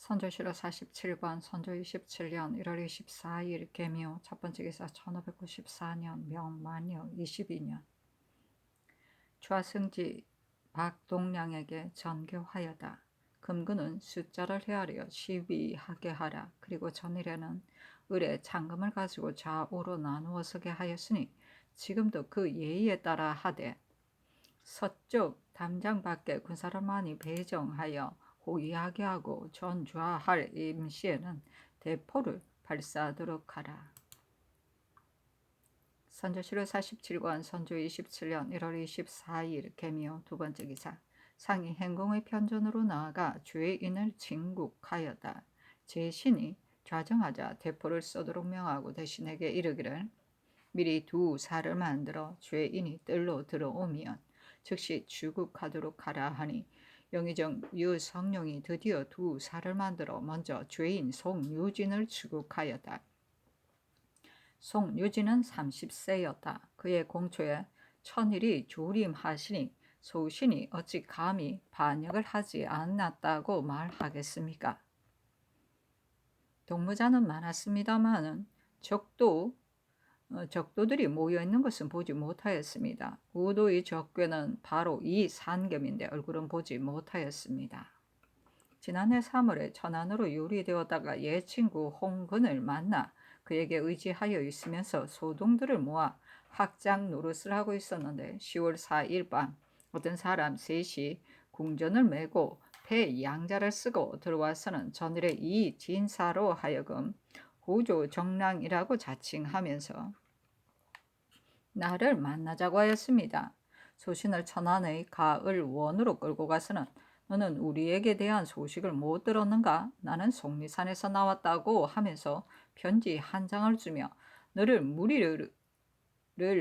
선조실록 47권 선조 27년 1월 24일 개묘 첫 번째 기사 1594년 명만여 22년 좌승지 박동량에게 전교하여다. 금근은 숫자를 헤아려 시비하게 하라. 그리고 전일에는 을에 장금을 가지고 좌우로 나누어 서게 하였으니 지금도 그 예의에 따라 하되 서쪽 담장 밖에 군사를 많이 배정하여 호위하게 하고 전좌할 임시에는 대포를 발사하도록 하라. 선조실록 47권 선조 27년 1월 24일 개묘 두 번째 기사 상이 행궁의 편전으로 나아가 죄인을 징국하여다. 제신이 좌정하자 대포를 쏘도록 명하고 대신에게 이르기를 미리 두 살을 만들어 죄인이 뜰로 들어오면 즉시 주국하도록 하라 하니 영의정 유성룡이 드디어 두 살을 만들어 먼저 죄인 송유진을 주국하였다. 송유진은 30세였다. 그의 공초에 천일이 조림하시니 소신이 어찌 감히 반역을 하지 않았다고 말하겠습니까? 동무자는 많았습니다마는 적도들이 모여있는 것은 보지 못하였습니다. 우도의 적괴는 바로 이 산겸인데 얼굴은 보지 못하였습니다. 지난해 3월에 천안으로 요리되었다가 옛 친구 홍근을 만나 그에게 의지하여 있으면서 소동들을 모아 학장 노릇을 하고 있었는데 10월 4일 밤 어떤 사람 셋이 궁전을 메고 배 양자를 쓰고 들어와서는 전일의 이 진사로 하여금 호조 정랑이라고 자칭하면서 나를 만나자고 하였습니다. 소신을 천안의 가을 원으로 끌고 가서는 너는 우리에게 대한 소식을 못 들었는가? 나는 속리산에서 나왔다고 하면서 편지 한 장을 주며 너를 무리를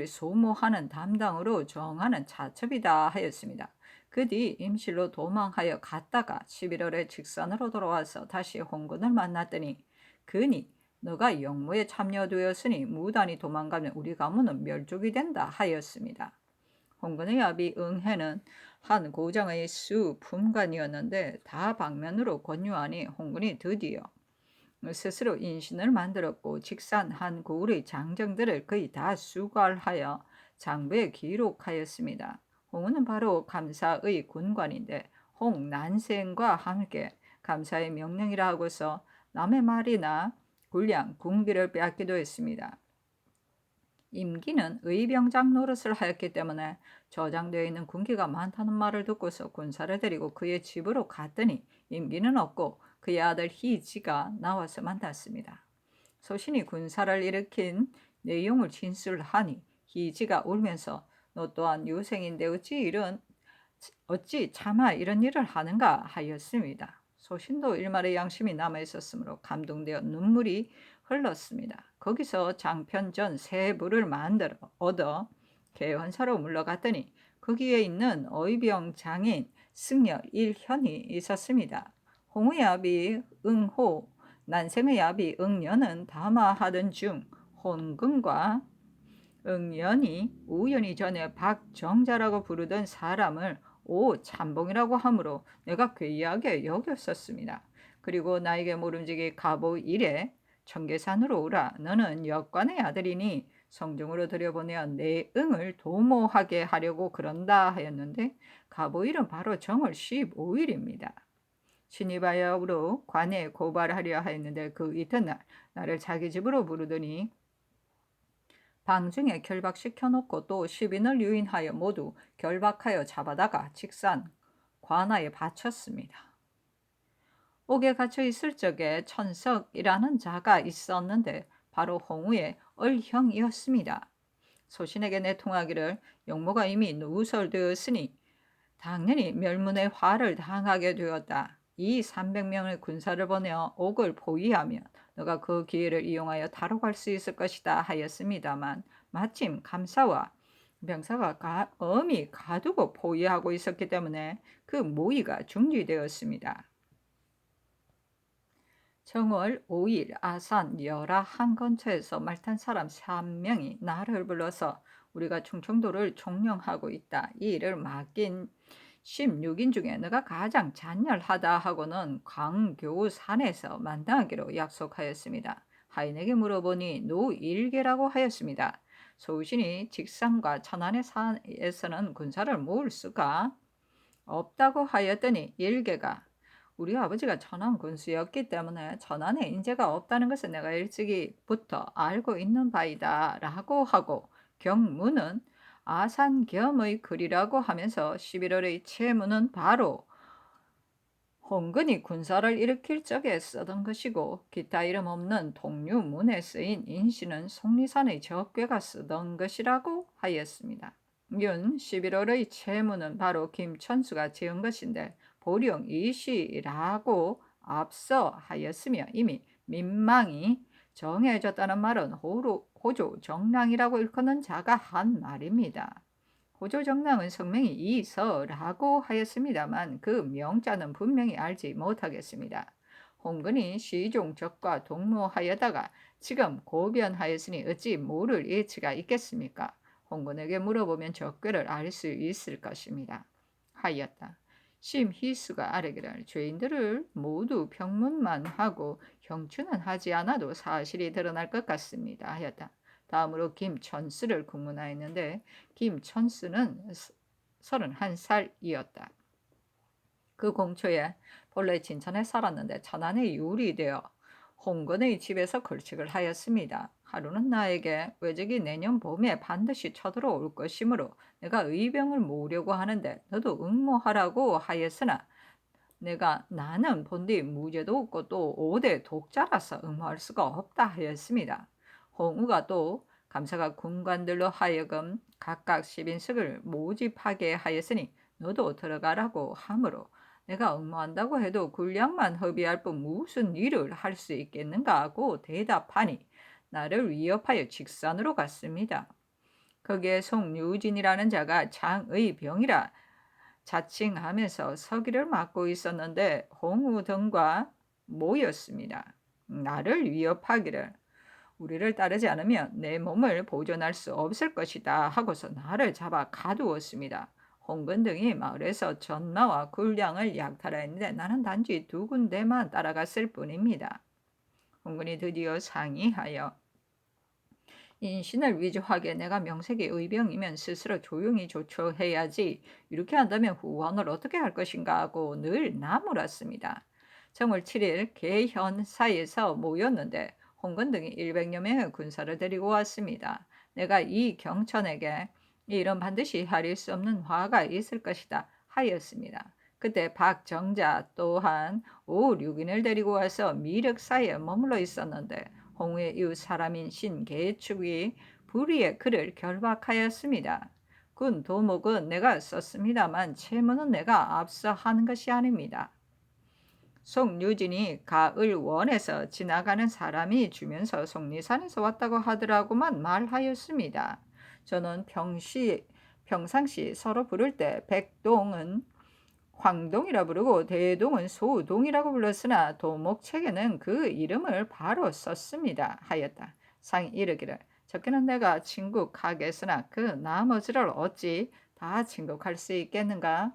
소모하는 담당으로 정하는 차첩이다 하였습니다. 그 뒤 임실로 도망하여 갔다가 11월에 직선으로 돌아와서 다시 홍근을 만났더니 그니 너가 영모에 참여되었으니 무단히 도망가면 우리 가문은 멸족이 된다 하였습니다. 홍근의 아비 응해는 한 고장의 수품관이었는데 다방면으로 권유하니 홍근이 드디어 스스로 인신을 만들었고 직산한 고을의 장정들을 거의 다 수괄하여 장부에 기록하였습니다. 홍은은 바로 감사의 군관인데 홍난생과 함께 감사의 명령이라 하고서 남의 말이나 군량, 군기를 빼앗기도 했습니다. 임기는 의병장 노릇을 하였기 때문에 저장되어 있는 군기가 많다는 말을 듣고서 군사를 데리고 그의 집으로 갔더니 임기는 없고 그의 아들 희지가 나와서 만났습니다. 소신이 군사를 일으킨 내용을 진술하니 희지가 울면서 너 또한 유생인데 어찌 차마 이런 일을 하는가 하였습니다. 소신도 일말의 양심이 남아있었으므로 감동되어 눈물이 흘렀습니다. 거기서 장편전 세 부를 만들어 얻어 개헌사로 물러갔더니 거기에 있는 어의병 장인 승려 일현이 있었습니다. 홍의 아비 응호, 난생의 아비 응년은 담화하던 중 혼근과 응연이 우연히 전에 박정자라고 부르던 사람을 오참봉이라고 하므로 내가 괴이하게 여겼었습니다. 그리고 나에게 모름지기 가보 이래 청계산으로 오라. 너는 역관의 아들이니 성중으로 들여보내어 내 응을 도모하게 하려고 그런다 하였는데 가보일은 바로 정월 15일입니다. 신이바야으로 관에 고발하려 하였는데 그 이튿날 나를 자기 집으로 부르더니 방중에 결박시켜놓고 또 10인을 유인하여 모두 결박하여 잡아다가 직산 관아에 바쳤습니다. 옥에 갇혀 있을 적에 천석이라는 자가 있었는데 바로 홍우의 얼형이었습니다. 소신에게 내통하기를 영모가 이미 누설되었으니 당연히 멸문의 화를 당하게 되었다. 이 300명의 군사를 보내어 옥을 포위하면 너가 그 기회를 이용하여 타로 갈 수 있을 것이다 하였습니다만 마침 감사와 병사가 엄히 가두고 포위하고 있었기 때문에 그 모의가 중지되었습니다. 정월 5일 아산 열하한 근처에서 말탄 사람 3명이 나를 불러서 우리가 충청도를 총령하고 있다. 이 일을 맡긴 16인 중에 너가 가장 잔열하다 하고는 광교산에서 만나기로 약속하였습니다. 하인에게 물어보니 노일개라고 하였습니다. 소신이 직상과 천안의 산에서는 군사를 모을 수가 없다고 하였더니 일개가 우리 아버지가 천안 군수였기 때문에 천안에 인재가 없다는 것을 내가 일찍이부터 알고 있는 바이다 라고 하고, 경무는 아산겸의 글이라고 하면서 11월의 채무는 바로 홍근이 군사를 일으킬 적에 쓰던 것이고, 기타 이름 없는 동류문에 쓰인 인시는 속리산의 적괴가 쓰던 것이라고 하였습니다. 윤 11월의 채무는 바로 김천수가 지은 것인데 보령 이시라고 앞서 하였으며, 이미 민망이 정해졌다는 말은 호조정랑이라고 일컫는 자가 한 말입니다. 호조정랑은 성명이 이서라고 하였습니다만 그 명자는 분명히 알지 못하겠습니다. 홍근이 시종적과 동무하여다가 지금 고변하였으니 어찌 모를 이치가 있겠습니까? 홍근에게 물어보면 적괴를 알 수 있을 것입니다. 하였다. 심희수가 아뢰기를 죄인들을 모두 평문만 하고 형추는 하지 않아도 사실이 드러날 것 같습니다. 하였다. 다음으로 김천수를 국문하였는데 김천수는 31살이었다. 그 공초에 본래 진천에 살았는데 천안에 유리되어 홍건의 집에서 걸칙을 하였습니다. 하루는 나에게 외적이 내년 봄에 반드시 쳐들어올 것이므로 내가 의병을 모으려고 하는데 너도 응모하라고 하였으나 나는 본디 무죄도 없고 또 5대 독자라서 응모할 수가 없다 하였습니다. 홍우가 또 감사가 군관들로 하여금 각각 10인석을 모집하게 하였으니 너도 들어가라고 하므로 내가 응모한다고 해도 군량만 허비할 뿐 무슨 일을 할 수 있겠는가 하고 대답하니 나를 위협하여 직산으로 갔습니다. 거기에 송유진이라는 자가 장의병이라 자칭하면서 서기를 맡고 있었는데 홍우 등과 모였습니다. 나를 위협하기를 우리를 따르지 않으면 내 몸을 보존할 수 없을 것이다 하고서 나를 잡아 가두었습니다. 홍근 등이 마을에서 전마와 군량을 약탈하였는데 나는 단지 2군데만 따라갔을 뿐입니다. 홍근이 드디어 상의하여 인신을 위조하게 내가 명색이 의병이면 스스로 조용히 조처해야지 이렇게 한다면 후원을 어떻게 할 것인가 하고 늘 나무랐습니다. 정월 7일 개현사에서 모였는데 홍건 등이 100여 명의 군사를 데리고 왔습니다. 내가 이 경천에게 이 일은 반드시 하릴 수 없는 화가 있을 것이다 하였습니다. 그때 박정자 또한 5, 6인을 데리고 와서 미륵사에 머물러 있었는데 홍우의 이웃 사람인 신계축이 불의의 글을 결박하였습니다. 군 도목은 내가 썼습니다만 채무는 내가 앞서 하는 것이 아닙니다. 송유진이 가을원에서 지나가는 사람이 주면서 속리산에서 왔다고 하더라고만 말하였습니다. 저는 평상시 서로 부를 때 백동은 황동이라 부르고 대동은 소동이라고 불렀으나 도목책에는 그 이름을 바로 썼습니다. 하였다. 상이 이르기를 적게는 내가 진국하겠으나 그 나머지를 어찌 다 진국할 수 있겠는가?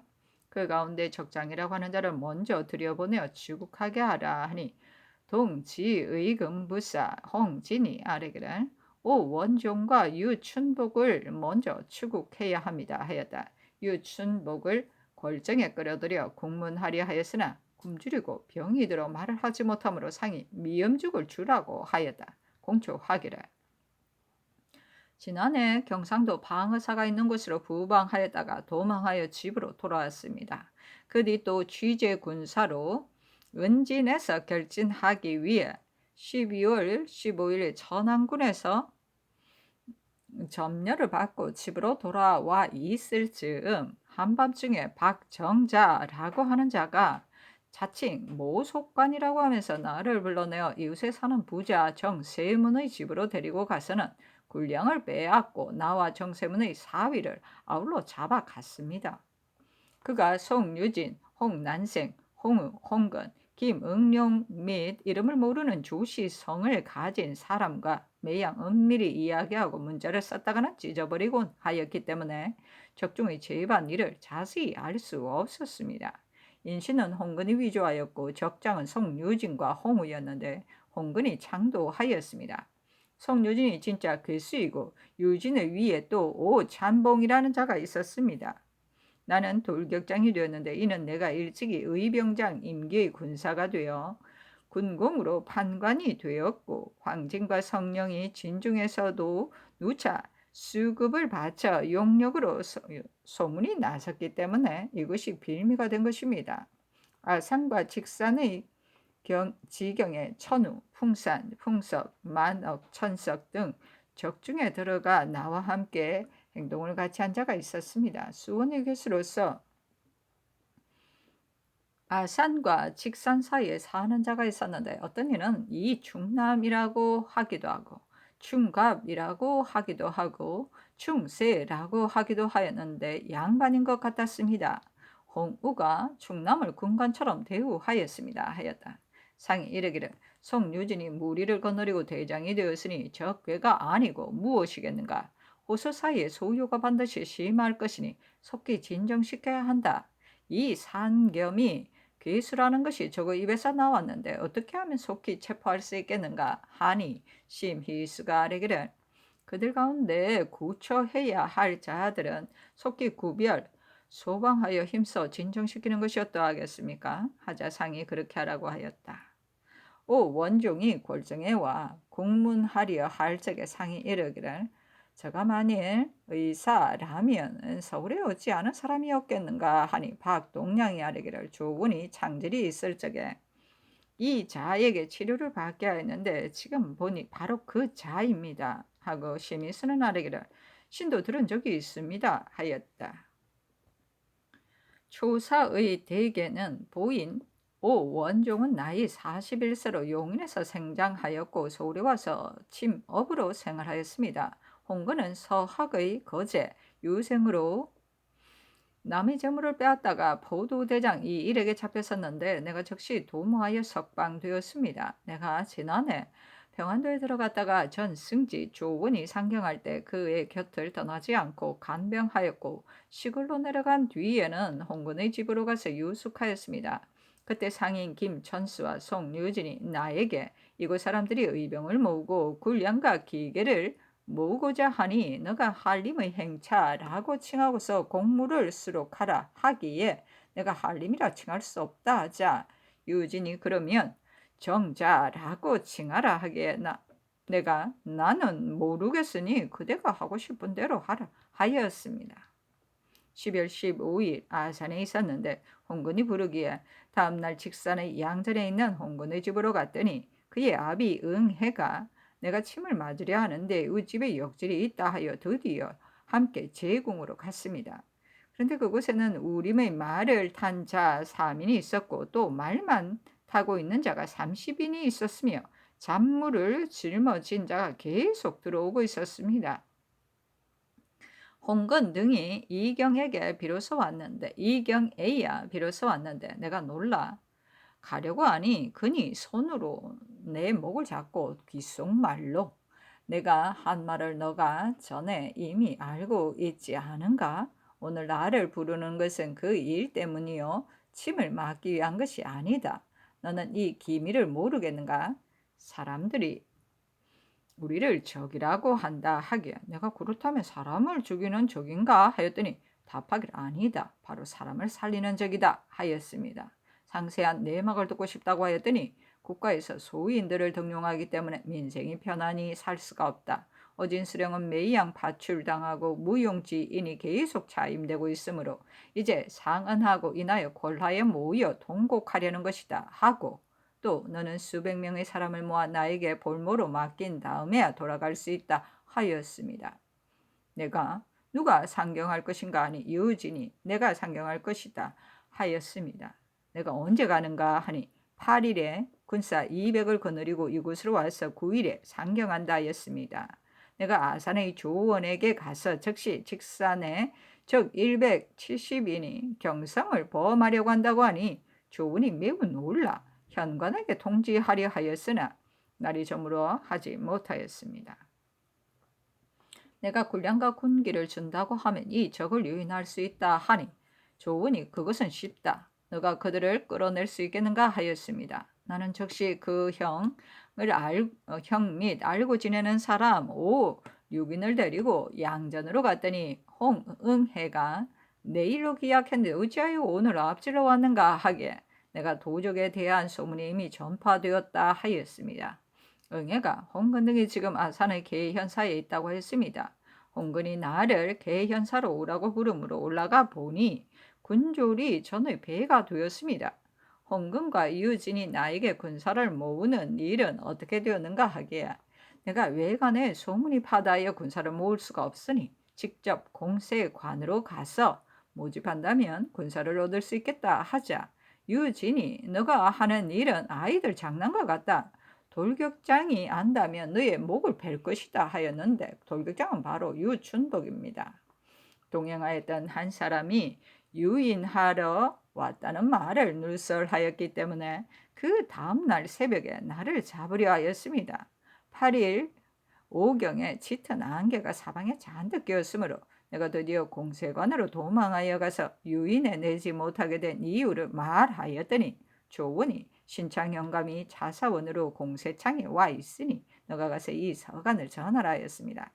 그 가운데 적장이라고 하는 자를 먼저 들여보내어 추국하게 하라 하니 동지의금부사 홍진이 아뢰기를 오원종과 유춘복을 먼저 추국해야 합니다. 하였다. 유춘복을 골정에 끌어들여 공문하려 하였으나 굶주리고 병이 들어 말을 하지 못하므로 상이 미염죽을 주라고 하였다. 공초하기를 지난해 경상도 방어사가 있는 곳으로 부방하였다가 도망하여 집으로 돌아왔습니다. 그 뒤 또 취재 군사로 은진에서 결진하기 위해 12월 15일 천안군에서 점녀를 받고 집으로 돌아와 있을 즈음 한밤중에 박정자라고 하는 자가 자칭 모속관이라고 하면서 나를 불러내어 이웃에 사는 부자 정세문의 집으로 데리고 가서는 군량을 빼앗고 나와 정세문의 사위를 아울러 잡아갔습니다. 그가 송유진, 홍난생, 홍우, 홍건, 김응룡 및 이름을 모르는 조시성을 가진 사람과 매양 은밀히 이야기하고 문자를 썼다가는 찢어버리곤 하였기 때문에 적중의 재반일을 자세히 알 수 없었습니다. 인신은 홍근이 위조하였고 적장은 송유진과 홍우였는데 홍근이 창도하였습니다. 송유진이 진짜 괴수이고 유진의 위에 또 오찬봉이라는 자가 있었습니다. 나는 돌격장이 되었는데 이는 내가 일찍이 의병장 임기의 군사가 되어 군공으로 판관이 되었고 황진과 성령이 진중에서도 누차 수급을 바쳐 용력으로 소문이 나섰기 때문에 이것이 빌미가 된 것입니다. 아산과 직산의 지경에 천우, 풍산, 풍석, 만억, 천석 등 적중에 들어가 나와 함께 행동을 같이 한 자가 있었습니다. 수원의 괴수로서 아산과 직산 사이에 사는 자가 있었는데 어떤 이는 이 충남이라고 하기도 하고 충갑이라고 하기도 하고 충세라고 하기도 하였는데 양반인 것 같았습니다. 홍우가 충남을 군관처럼 대우하였습니다. 하였다. 상이 이르기를 송유진이 무리를 거느리고 대장이 되었으니 적괴가 아니고 무엇이겠는가. 호소 사이에 소요가 반드시 심할 것이니 속히 진정시켜야 한다. 이 산겸이 괴수라는 것이 저거 입에서 나왔는데 어떻게 하면 속히 체포할 수 있겠는가 하니 심희수가 아뢰기를 그들 가운데 구처해야 할 자들은 속히 구별 소방하여 힘써 진정시키는 것이 어떠하겠습니까? 하자 상이 그렇게 하라고 하였다. 오 원종이 골정에 와 공문하려 할 적에 상이 이르기를 저가 만일 의사라면 서울에 어찌 아는 사람이 없겠는가 하니 박동량이 아뢰기를 조군이 창질이 있을 적에 이 자에게 치료를 받게 하였는데 지금 보니 바로 그 자입니다 하고 심의수는 아뢰기를 신도 들은 적이 있습니다 하였다. 초사의 대개는 보인 오 원종은 나이 41세로 용인에서 생장하였고 서울에 와서 침업으로 생활하였습니다. 홍근은 서학의 거제 유생으로 남의 재물을 빼앗다가 보도대장 이 일에게 잡혔었는데 내가 즉시 도모하여 석방되었습니다. 내가 지난해 평안도에 들어갔다가 전 승지 조원이 상경할 때 그의 곁을 떠나지 않고 간병하였고 시골로 내려간 뒤에는 홍근의 집으로 가서 유숙하였습니다. 그때 상인 김천수와 송유진이 나에게 이곳 사람들이 의병을 모으고 군량과 기계를 모으고자 하니 너가 한림의 행차라고 칭하고서 공무를 수록하라 하기에 내가 한림이라 칭할 수 없다 하자 유진이 그러면 정자라고 칭하라 하기에 내가 나는 모르겠으니 그대가 하고 싶은 대로 하라 하였습니다. 12월 15일 아산에 있었는데 홍근이 부르기에 다음날 직산의 양전에 있는 홍근의 집으로 갔더니 그의 아비 응해가 내가 침을 맞으려 하는데 그 집에 역질이 있다 하여 드디어 함께 제궁으로 갔습니다. 그런데 그곳에는 우림의 말을 탄 자 3인이 있었고 또 말만 타고 있는 자가 30인이 있었으며 잔물을 짊어진 자가 계속 들어오고 있었습니다. 홍건 등이 이경에게 비로소 왔는데 이경에야 비로소 왔는데 내가 놀라 가려고 하니 그니 손으로 내 목을 잡고 귓속말로 내가 한 말을 너가 전에 이미 알고 있지 않은가? 오늘 나를 부르는 것은 그 일 때문이요 침을 막기 위한 것이 아니다. 너는 이 기미를 모르겠는가? 사람들이 우리를 적이라고 한다 하기에 내가 그렇다면 사람을 죽이는 적인가 하였더니 답하기를 아니다. 바로 사람을 살리는 적이다 하였습니다. 상세한 내막을 듣고 싶다고 하였더니 국가에서 소인들을 등용하기 때문에 민생이 편안히 살 수가 없다. 어진 수령은 매양 파출당하고 무용지인이 계속 차임되고 있으므로 이제 상언하고 인하여 골하에 모여 통곡하려는 것이다 하고 또 너는 수백 명의 사람을 모아 나에게 볼모로 맡긴 다음에야 돌아갈 수 있다 하였습니다. 내가 누가 상경할 것인가 하니 유진이 내가 상경할 것이다 하였습니다. 내가 언제 가는가 하니 8일에 군사 200을 거느리고 이곳으로 와서 9일에 상경한다 하였습니다. 내가 아산의 조원에게 가서 즉시 직산에 적 170인이 경성을 범하려고 한다고 하니 조원이 매우 놀라 현관에게 통지하려 하였으나 날이 저물어 하지 못하였습니다. 내가 군량과 군기를 준다고 하면 이 적을 유인할 수 있다 하니 조은이 그것은 쉽다. 너가 그들을 끌어낼 수 있겠는가 하였습니다. 나는 즉시 그 형 및 알고 지내는 사람 6인을 데리고 양전으로 갔더니 홍응해가 내일로 기약했는데 어찌하여 오늘 앞질러 왔는가 하기에 내가 도적에 대한 소문이 이미 전파되었다 하였습니다. 응애가 홍근등이 지금 아산의 계현사에 있다고 했습니다. 홍근이 나를 계현사로 오라고 부름으로 올라가 보니 군졸이 전의 배가 되었습니다. 홍근과 유진이 나에게 군사를 모으는 일은 어떻게 되었는가 하기에 내가 외관에 소문이 파다하여 군사를 모을 수가 없으니 직접 공세관으로 가서 모집한다면 군사를 얻을 수 있겠다 하자 유진이 너가 하는 일은 아이들 장난과 같다. 돌격장이 안다면 너의 목을 벨 것이다 하였는데 돌격장은 바로 유춘복입니다. 동행하였던 한 사람이 유인하러 왔다는 말을 누설하였기 때문에 그 다음날 새벽에 나를 잡으려 하였습니다. 8일 오경에 짙은 안개가 사방에 잔뜩 끼었으므로 내가 드디어 공세관으로 도망하여 가서 유인해 내지 못하게 된 이유를 말하였더니 조원이 신창 영감이 자사원으로 공세창에 와 있으니 너가 가서 이 서간을 전하라 하였습니다.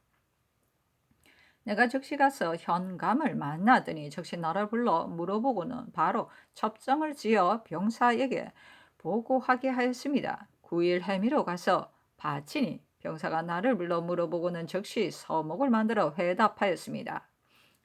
내가 즉시 가서 현감을 만나더니 즉시 나를 불러 물어보고는 바로 첩정을 지어 병사에게 보고하게 하였습니다. 9일 해미로 가서 바치니 병사가 나를 불러 물어보고는 즉시 서목을 만들어 회답하였습니다.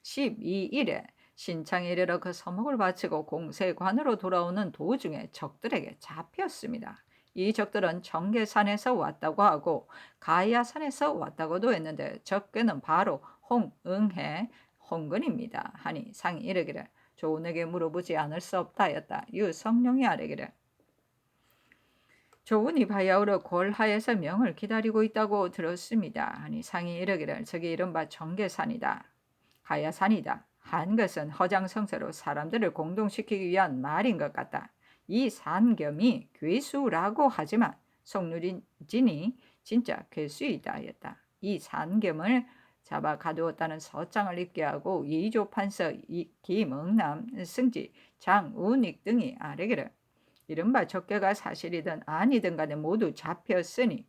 12일에 신창에 이르러 그 서목을 바치고 공세관으로 돌아오는 도중에 적들에게 잡혔습니다. 이 적들은 정계산에서 왔다고 하고 가야산에서 왔다고도 했는데 적게는 바로 홍응해 홍근입니다. 하니 상이 이르기를 조은에게 물어보지 않을 수 없다 하였다. 유성룡이 아뢰기를 조은이 바야흐로 골하에서 명을 기다리고 있다고 들었습니다. 하니 상이 이르기를 저기 이른바 정계산이다. 가야산이다. 한 것은 허장성세로 사람들을 공동시키기 위한 말인 것 같다. 이 산겸이 괴수라고 하지만 송유진이 진짜 괴수이다 하였다. 이 산겸을 잡아 가두었다는 서장을 입게 하고 이조 판서 김응남, 승지, 장운익 등이 아뢰기를 이른바 적개가 사실이든 아니든 간에 모두 잡혔으니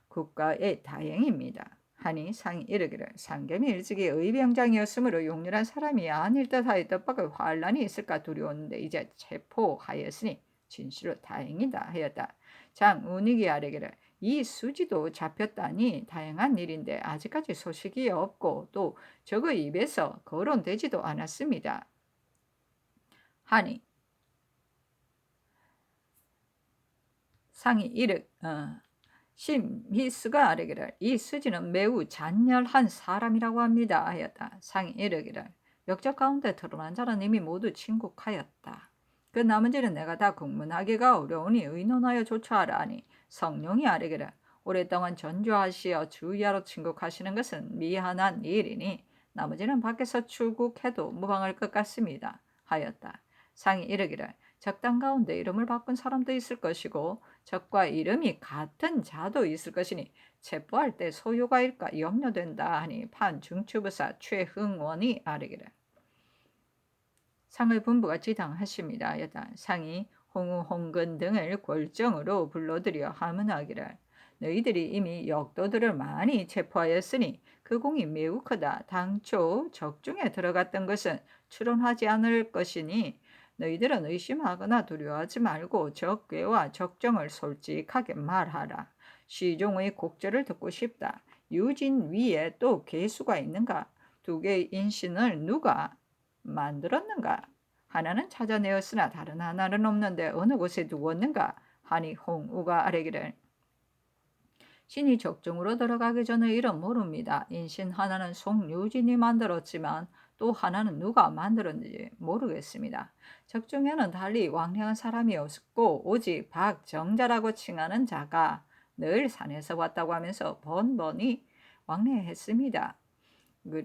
국가의 다행입니다. 하니 상이 이르기를 상겸이 일찍이 의병장이었으므로 용렬한 사람이 아닐 듯하여 뜻밖의 환란이 있을까 두려웠는데 이제 체포하였으니 진실로 다행이다 하였다. 장운익이 아뢰기를 이 수지도 잡혔다니 다행한 일인데 아직까지 소식이 없고 또 적의 입에서 거론되지도 않았습니다. 하니 상이 심희스가 아뢰기를 이 수지는 매우 잔열한 사람이라고 합니다 하였다. 상이 이르기를 역적 가운데 드러난 자는 이미 모두 침국하였다. 그 나머지는 내가 다 국문하기가 어려우니 의논하여 조처하라 하니 성룡이 아뢰기를 오랫동안 전주하시어 주야로 침국하시는 것은 미안한 일이니 나머지는 밖에서 출국해도 무방할 것 같습니다 하였다. 상이 이르기를 적당 가운데 이름을 바꾼 사람도 있을 것이고 적과 이름이 같은 자도 있을 것이니 체포할 때 소요가 일까 염려된다 하니 판중추부사 최흥원이 아뢰기를 상의 분부가 지당하십니다. 여다 상이 홍우 홍근 등을 골정으로 불러들여 하문하기를 너희들이 이미 역도들을 많이 체포하였으니 그 공이 매우 크다. 당초 적중에 들어갔던 것은 출원하지 않을 것이니 너희들은 의심하거나 두려워하지 말고 적괴와 적정을 솔직하게 말하라. 시종의 곡절을 듣고 싶다. 유진 위에 또 괴수가 있는가? 두 개의 인신을 누가 만들었는가? 하나는 찾아내었으나 다른 하나는 없는데 어느 곳에 두었는가? 하니 홍우가 아뢰기를 신이 적중으로 들어가기 전에 이름 모릅니다. 인신 하나는 송유진이 만들었지만 또 하나는 누가 만들었는지 모르겠습니다. 적중에는 달리 왕래한 사람이 없고 오직 박정자라고 칭하는 자가 늘 산에서 왔다고 하면서 번번이 왕래했습니다.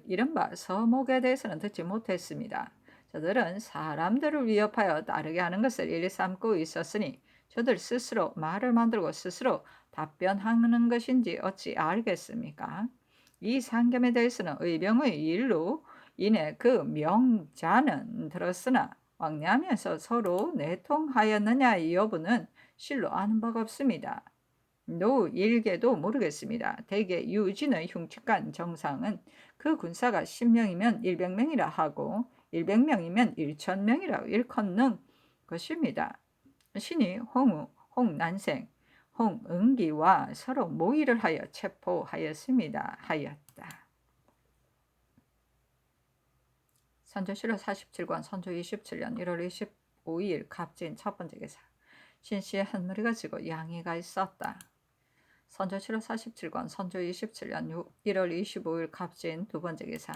이른바 서목에 대해서는 듣지 못했습니다. 저들은 사람들을 위협하여 따르게 하는 것을 일삼고 있었으니 저들 스스로 말을 만들고 스스로 답변하는 것인지 어찌 알겠습니까? 이 상겸에 대해서는 의병의 일로 인해 그 명자는 들었으나 왕래하면서 서로 내통하였느냐의 여부는 실로 아는 바가 없습니다. 노 일개도 모르겠습니다. 대개 유진의 흉측한 정상은 그 군사가 10명이면 100명이라 하고 100명이면 1000명이라 일컫는 것입니다. 신이 홍우, 홍난생, 홍응기와 서로 모의를 하여 체포하였습니다. 하였다. 선조실록 47권 선조 27년 1월 25일 갑진 첫 번째 기사. 신씨의 한 무리가 지고 양이가 있었다. 선조실록 47권 선조 27년 1월 25일 갑진 두 번째 기사.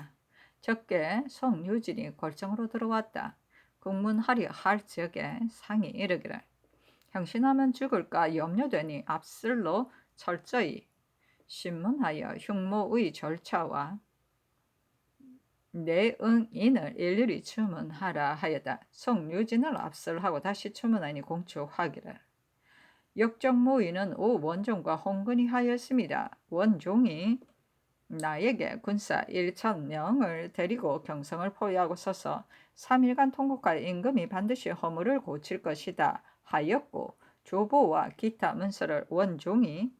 적게 송유진이 골정으로 들어왔다. 국문하리 할 적에 상이 이르기를 형신하면 죽을까 염려되니 앞슬로 철저히 신문하여 흉모의 절차와 내응인을 일일이 주문하라 하였다. 송유진을 압설하고 다시 주문하니 공초하기를 역정모의는 오 원종과 홍근이 하였습니다. 원종이 나에게 군사 1000명을 데리고 경성을 포위하고 서서 3일간 통곡할 임금이 반드시 허물을 고칠 것이다 하였고 조보와 기타 문서를 원종이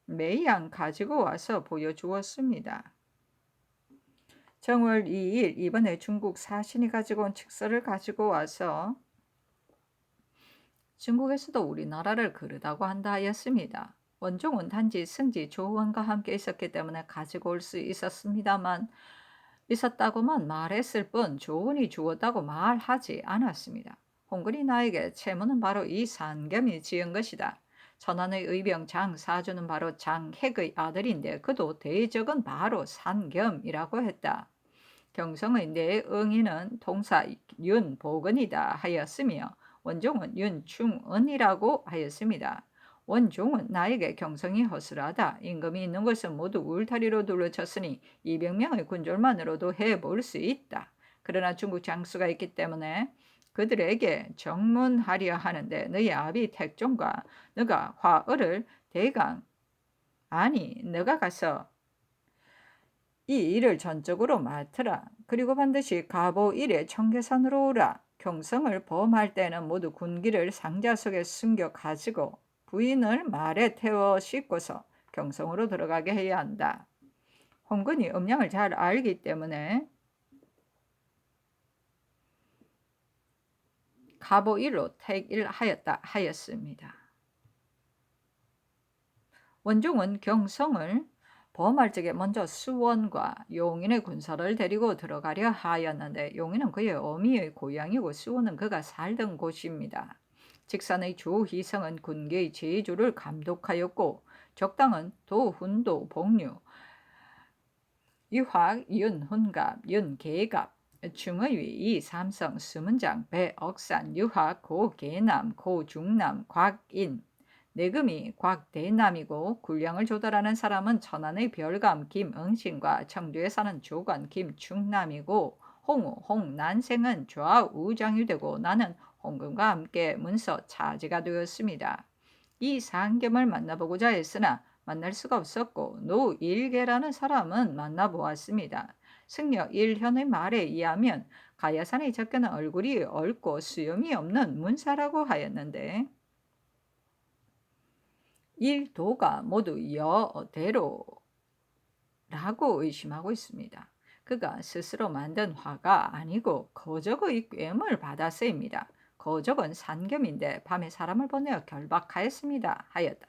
매양 가지고 와서 보여주었습니다. 정월 2일 이번에 중국 사신이 가지고 온 칙서를 가지고 와서 중국에서도 우리나라를 그르다고 한다 하였습니다. 원종은 단지 승지 조원과 함께 있었기 때문에 가지고 올 수 있었다고만 말했을 뿐 조원이 주었다고 말하지 않았습니다. 홍근이 나에게 채무는 바로 이 산겸이 지은 것이다. 천안의 의병 장사주는 바로 장핵의 아들인데 그도 대적은 바로 산겸이라고 했다. 경성의 내응인은 동사 윤복은이다 하였으며 원종은 윤충은이라고 하였습니다. 원종은 나에게 경성이 허술하다. 임금이 있는 곳은 모두 울타리로 둘러쳤으니 200명의 군졸만으로도 해볼 수 있다. 그러나 중국 장수가 있기 때문에 그들에게 정문하려 하는데 너희 아비 택종과 너가 화을을 대강 아니 너가 가서 이 일을 전적으로 맡으라. 그리고 반드시 가보 일에 청계산으로 오라. 경성을 범할 때는 모두 군기를 상자 속에 숨겨 가지고 부인을 말에 태워 싣고서 경성으로 들어가게 해야 한다. 홍근이 음량을 잘 알기 때문에 가보 일로 택일하였다 하였습니다. 원종은 경성을 범할 적에 먼저 수원과 용인의 군사를 데리고 들어가려 하였는데 용인은 그의 어미의 고향이고 수원은 그가 살던 곳입니다. 직산의 조희성은 군계의 제주를 감독하였고 적당은 도훈도 복류, 유학, 윤훈갑, 윤계갑, 중의위, 이삼성, 수문장, 배억산, 유학, 고계남, 고중남, 곽인, 내금이 곽대남이고 군량을 조달하는 사람은 천안의 별감 김응신과 청주에 사는 조관 김충남이고 홍우, 홍난생은 좌우장유되고 나는 홍금과 함께 문서 차지가 되었습니다. 이 상겸을 만나보고자 했으나 만날 수가 없었고 노일계라는 사람은 만나보았습니다. 승려 일현의 말에 의하면 가야산에 적혀는 얼굴이 얽고 수염이 없는 문사라고 하였는데 일도가 모두 여대로라고 의심하고 있습니다. 그가 스스로 만든 화가 아니고 거적의 꿰을 받았습니다. 거적은 산겸인데 밤에 사람을 보내어 결박하였습니다. 하였다.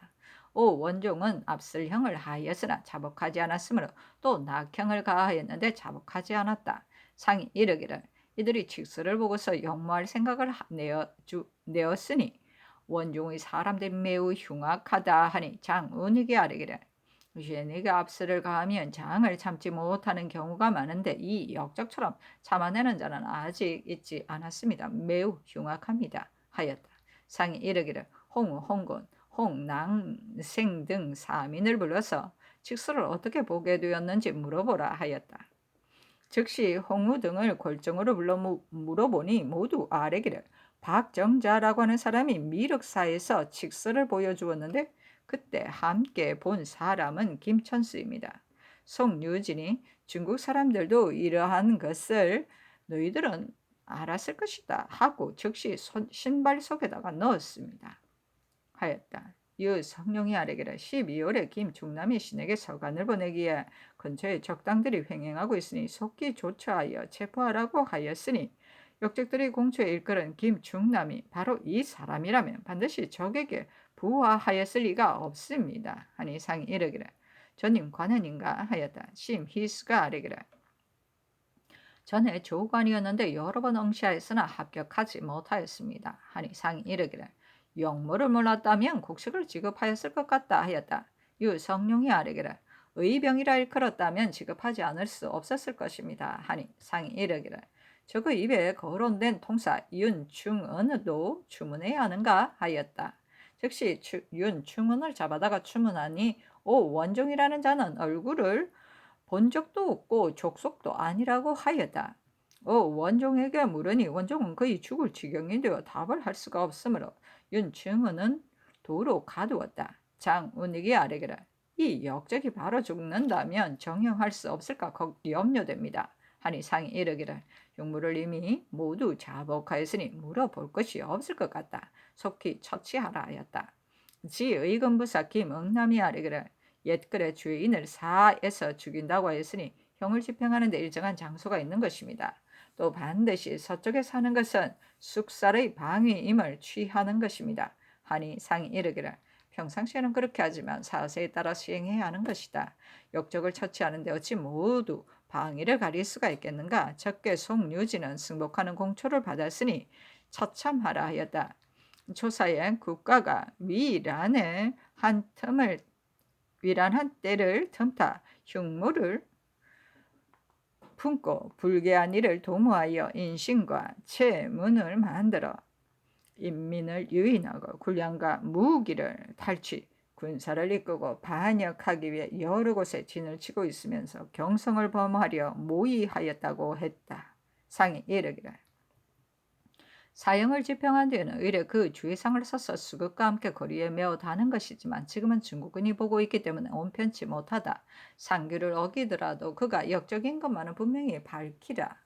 오 원종은 압슬형을 하였으나 자복하지 않았으므로 또 낙형을 가하였는데 자복하지 않았다. 상이 이르기를 이들이 칙서를 보고서 용모할 생각을 내었으니 원종의 사람들이 매우 흉악하다 하니 장은익이 아뢰기를 네가 압슬을 가하면 장을 참지 못하는 경우가 많은데 이 역적처럼 참아내는 자는 아직 있지 않았습니다. 매우 흉악합니다. 하였다. 상이 이르기를 홍우, 홍곤, 홍낭생 등 사민을 불러서 칙서를 어떻게 보게 되었는지 물어보라 하였다. 즉시 홍우 등을 골정으로 불러 물어보니 모두 아뢰기를 박정자라고 하는 사람이 미륵사에서 칙서를 보여주었는데 그때 함께 본 사람은 김천수입니다. 송유진이 중국 사람들도 이러한 것을 너희들은 알았을 것이다 하고 즉시 신발 속에다가 넣었습니다. 하였다. 유 성룡이 아래기를 12월에 김중남이 신에게 서간을 보내기에 근처에 적당들이 횡행하고 있으니 속히 조처하여 체포하라고 하였으니 역적들이 공초에 일컬은 김중남이 바로 이 사람이라면 반드시 적에게 부하하였을 리가 없습니다. 하니 상이 이르기를 전임 관원인가 하였다. 심희수가 아뢰기를 전에 조관이었는데 여러 번 응시하였으나 합격하지 못하였습니다. 하니 상이 이르기를 영모를 몰랐다면 국식을 지급하였을 것 같다 하였다. 유성룡이 아뢰기를 의병이라 일컬었다면 지급하지 않을 수 없었을 것입니다. 하니 상이 이르기를 저그 입에 거론된 통사 윤충은도 주문해야 하는가 하였다. 즉시 윤충은을 잡아다가 주문하니 오 원종이라는 자는 얼굴을 본 적도 없고 족속도 아니라고 하였다. 원종에게 물으니 원종은 거의 죽을 지경인데요. 답을 할 수가 없으므로 윤충은은 도로 가두었다. 장운익이 아뢰기를 이 역적이 바로 죽는다면 정형할 수 없을까 염려됩니다. 하니 상이 이르기를 용무를 이미 모두 자복하였으니 물어볼 것이 없을 것 같다. 속히 처치하라 하였다. 지 의금부사 김응남이 아뢰기를 옛글에 주인을 사에서 죽인다고 하였으니 형을 집행하는 데 일정한 장소가 있는 것입니다. 또 반드시 서쪽에 사는 것은 숙살의 방위임을 취하는 것입니다. 하니 상이 이르기를 평상시에는 그렇게 하지만 사세에 따라 시행해야 하는 것이다. 역적을 처치하는데 어찌 모두 방위를 가릴 수가 있겠는가. 적게 송유진은 승복하는 공초를 받았으니 처참하라 하였다. 조사에 국가가 위란의 한 틈을 위란한 때를 틈타 흉물을 품고 불계한 이를 도모하여 인신과 체문을 만들어 인민을 유인하고 군량과 무기를 탈취 군사를 이끌고 반역하기 위해 여러 곳에 진을 치고 있으면서 경성을 범하려 모의하였다고 했다. 상이 이르기를 사형을 집행한 뒤에는 의뢰 그 주의상을 써서 수급과 함께 거리에 메어 다는 것이지만 지금은 중국군이 보고 있기 때문에 온편치 못하다. 상규를 어기더라도 그가 역적인 것만은 분명히 밝히라.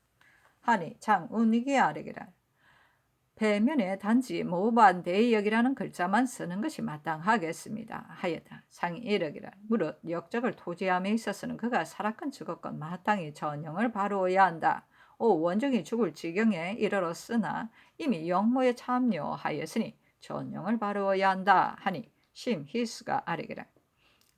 하니 장운익이 아뢰기라. 배면에 단지 모반대역이라는 글자만 쓰는 것이 마땅하겠습니다. 하였다. 상이 이르기라. 무릇 역적을 토지함에 있어서는 그가 살았건 죽었건 마땅히 전형을 바루어야 한다. 원종이 죽을 지경에 이르렀으나 이미 영모에 참여하였으니 전형을 바루어야 한다. 하니 심희수가 아뢰기라.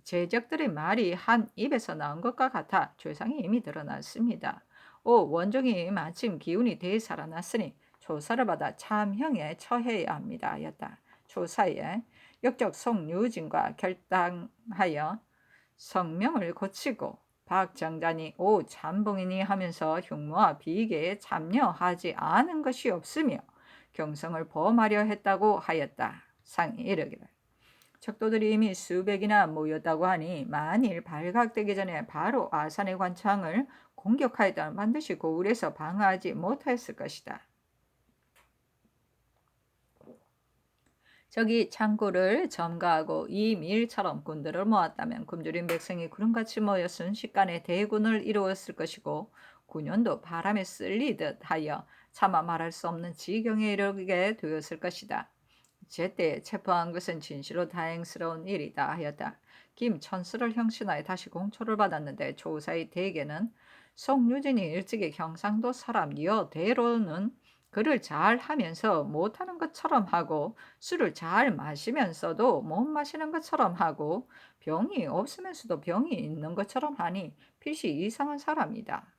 제적들의 말이 한 입에서 나온 것과 같아 죄상이 이미 드러났습니다. 원종이 마침 기운이 되살아났으니 조사를 받아 참형에 처해야 합니다. 하였다. 조사에 역적 송유진과 결당하여 성명을 고치고 박정단이 잠봉이니 하면서 흉모와 비계에 참여하지 않은 것이 없으며 경성을 범하려 했다고 하였다. 상이 이르기를 적도들이 이미 수백이나 모였다고 하니 만일 발각되기 전에 바로 아산의 관창을 공격하였다면 반드시 고을에서 방어하지 못하였을 것이다. 적이 창고를 점거하고 이 밀처럼 군들을 모았다면 굶주린 백성이 구름같이 모여 순식간에 대군을 이루었을 것이고 군연도 바람에 쓸리듯 하여 차마 말할 수 없는 지경에 이르게 되었을 것이다. 제때 체포한 것은 진시로 다행스러운 일이다 하였다. 김천수를 형신하여 다시 공초를 받았는데 조사의 대개는 송유진이 일찍이 경상도 사람 여대로는 글을 잘 하면서 못하는 것처럼 하고 술을 잘 마시면서도 못 마시는 것처럼 하고 병이 없으면서도 병이 있는 것처럼 하니 필시 이상한 사람이다.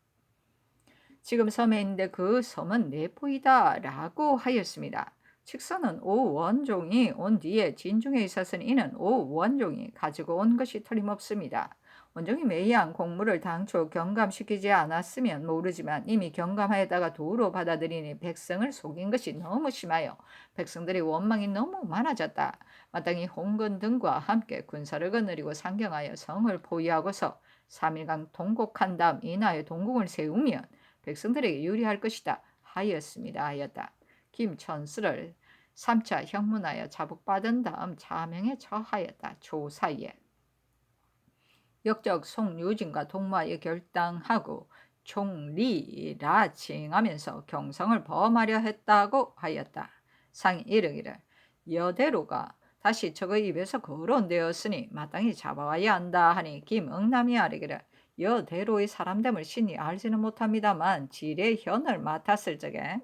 지금 섬에 있는데 그 섬은 내포이다 라고 하였습니다. 칙서는 오원종이 온 뒤에 진중에 있었으니 이는 오원종이 가지고 온 것이 틀림없습니다. 원종이 매이한 공물을 당초 경감시키지 않았으면 모르지만 이미 경감하였다가 도로 받아들이니 백성을 속인 것이 너무 심하여 백성들의 원망이 너무 많아졌다. 마땅히 홍근 등과 함께 군사를 거느리고 상경하여 성을 포위하고서 3일간 동곡한 다음 인하에 동궁을 세우면 백성들에게 유리할 것이다 하였습니다. 하였다. 김천수를 3차 형문하여 자복받은 다음 자명에 처하였다. 조사에 역적 송유진과 동무하여 결당하고 총리라 칭하면서 경성을 범하려 했다고 하였다. 상이 이르기를 여대로가 다시 적의 입에서 거론되었으니 마땅히 잡아와야 한다 하니 김응남이 아뢰기를 여대로의 사람됨을 신이 알지는 못합니다만 지뢰 현을 맡았을 적에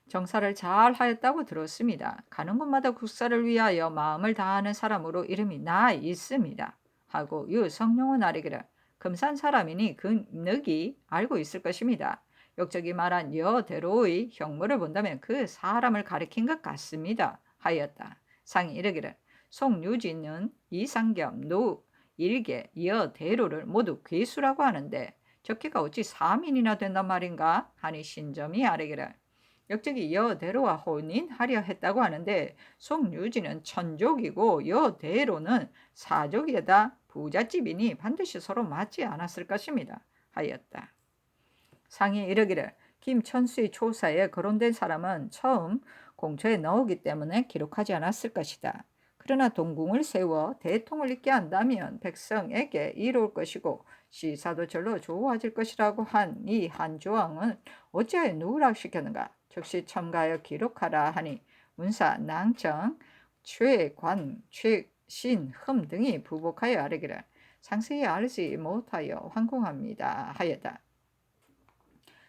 정사를 잘 하였다고 들었습니다. 가는 곳마다 국사를 위하여 마음을 다하는 사람으로 이름이 나 있습니다. 하고 유성룡은 아뢰기를 금산 사람이니 그 늑이 알고 있을 것입니다. 역적이 말한 여대로의 형물을 본다면 그 사람을 가리킨 것 같습니다. 하였다. 상이 이르기를 송유진은 이상겸, 노일개, 여대로를 모두 괴수라고 하는데 적기가 어찌 3인이나 된단 말인가? 하니 신점이 아뢰기를 역적이 여대로와 혼인하려 했다고 하는데 송유진은 천족이고 여대로는 사족이다 부잣집이니 반드시 서로 맞지 않았을 것입니다. 하였다. 상이 이르기를 김천수의 초사에 거론된 사람은 처음 공처에 넣었기 때문에 기록하지 않았을 것이다. 그러나 동궁을 세워 대통을 잇게 한다면 백성에게 이로울 것이고 시사도 절로 좋아질 것이라고 한 이 한조왕은 어찌하여 누락시켰는가? 즉시 첨가하여 기록하라 하니 문사, 낭청, 최관, 최신흠 등이 부복하여 아뢰기를 상세히 알지 못하여 황공합니다. 하였다.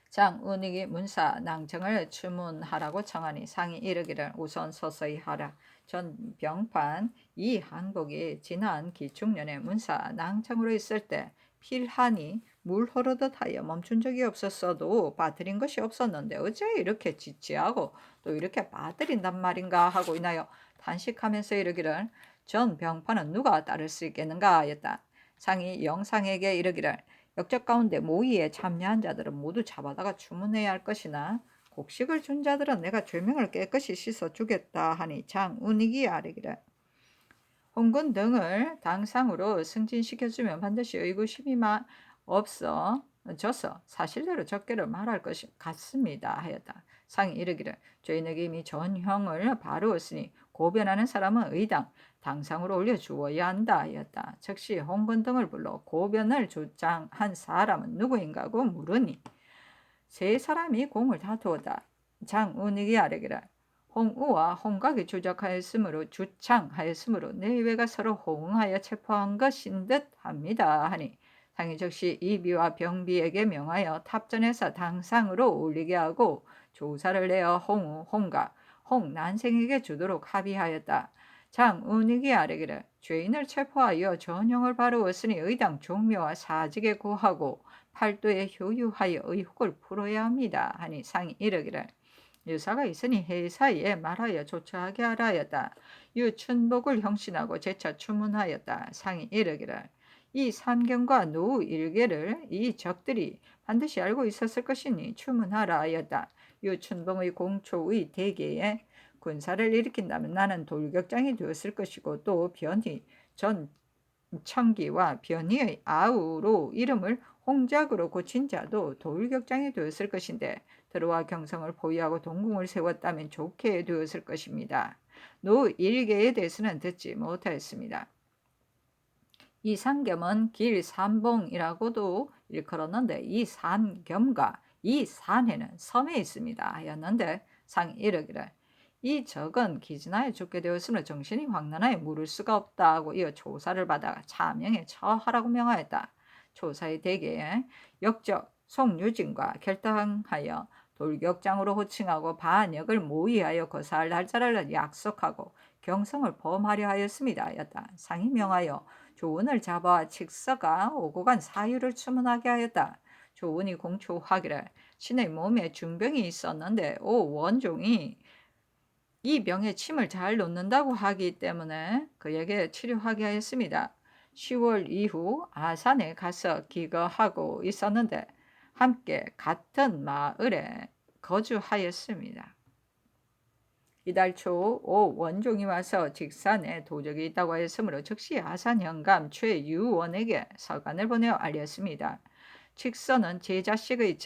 장운익이 문사 낭청을 추문하라고 청하니 상이 이르기를 우선 서서히 하라. 전병판 이 항복이 지난 기축년에 문사 낭청으로 있을 때 필한이 물 흐르듯 하여 멈춘 적이 없었어도 빠뜨린 것이 없었는데 어째 이렇게 지치하고 또 이렇게 빠뜨린단 말인가 하고 인하여 탄식하면서 이르기를 전병판은 누가 따를 수 있겠는가 하였다. 상이 영상에게 이르기를 역적 가운데 모의에 참여한 자들은 모두 잡아다가 추문해야 할 것이나 곡식을 준 자들은 내가 죄명을 깨끗이 씻어 주겠다 하니 장운익이 아뢰기를 홍군 등을 당상으로 승진시켜주면 반드시 의구심이 없어져서 사실대로 적게를 말할 것이 같습니다. 하였다. 상이 이르기를 저희에게 이미 전형을 바루었으니 고변하는 사람은 의당 당상으로 올려주어야 한다 하였다. 즉시 홍군 등을 불러 고변을 주장한 사람은 누구인가고 물으니 세 사람이 공을 다투었다. 장운익이 아뢰기를 홍우와 홍각이 주장하였으므로 내외가 서로 호응하여 체포한 것인 듯 합니다. 하니 상이 즉시 이비와 병비에게 명하여 탑전에서 당상으로 올리게 하고 조사를 내어 홍우, 홍각, 홍난생에게 주도록 합의하였다. 장운익이 아뢰기를 죄인을 체포하여 전형을 바루었으니 의당 종묘와 사직에 구하고 팔도에 효유하여 의혹을 풀어야 합니다. 하니 상이 이르기를 유사가 있으니 해사에 말하여 조처하게 하라 하였다. 유춘복을 형신하고 재차 추문하였다. 상이 이르기를 이 삼경과 노일계를 이 적들이 반드시 알고 있었을 것이니 추문하라 하였다. 유춘복의 공초의 대계에 군사를 일으킨다면 나는 돌격장이 되었을 것이고 또 변희 전 청기와 변희의 아우로 이름을 홍작으로 고친 자도 돌격장이 되었을 것인데 들어와 경성을 보유하고 동궁을 세웠다면 좋게 되었을 것입니다. 노일계에 대해서는 듣지 못하였습니다. 이 상겸은 길산봉이라고도 일컬었는데 이 산겸과 이 산해는 섬에 있습니다 하였는데 상이 이르기를 이 적은 기진하여 죽게 되었으므로 정신이 황란하여 물을 수가 없다고 이어 조사를 받아 차명에 처하라고 명하였다. 조사의 대개에 역적 송유진과 결당하여 돌격장으로 호칭하고 반역을 모의하여 거사할 날짜를 약속하고 경성을 범하려 하였습니다 하였다. 상이 명하여 조은을 잡아 직서가 오고 간 사유를 추문하게 하였다. 조은이 공초하기를 신의 몸에 중병이 있었는데 오 원종이 이 병에 침을 잘 놓는다고 하기 때문에 그에게 치료하게 하였습니다. 10월 이후 아산에 가서 기거하고 있었는데 함께 같은 마을에 거주하였습니다. 이달 초 오 원종이 와서 직산에 도적이 있다고 하였으므로 즉시 아산 현감 최유원에게 서간을 보내어 알렸습니다. 직서는 제 자식의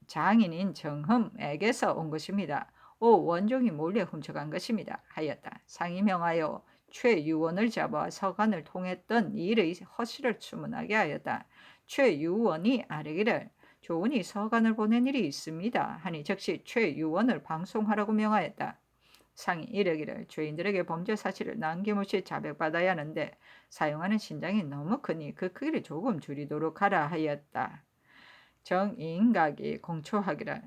장인인 정흠에게서 온 것입니다. 오 원종이 몰래 훔쳐간 것입니다. 하였다. 상이 명하여 최유원을 잡아 서간을 통했던 일의 허실을 추문하게 하였다. 최유원이 아뢰기를 조은이 서간을 보낸 일이 있습니다 하니 즉시 최유원을 방송하라고 명하였다. 상이 이르기를 죄인들에게 범죄 사실을 남김없이 자백받아야 하는데 사용하는 신장이 너무 크니 그 크기를 조금 줄이도록 하라 하였다. 정인각이 공초하기를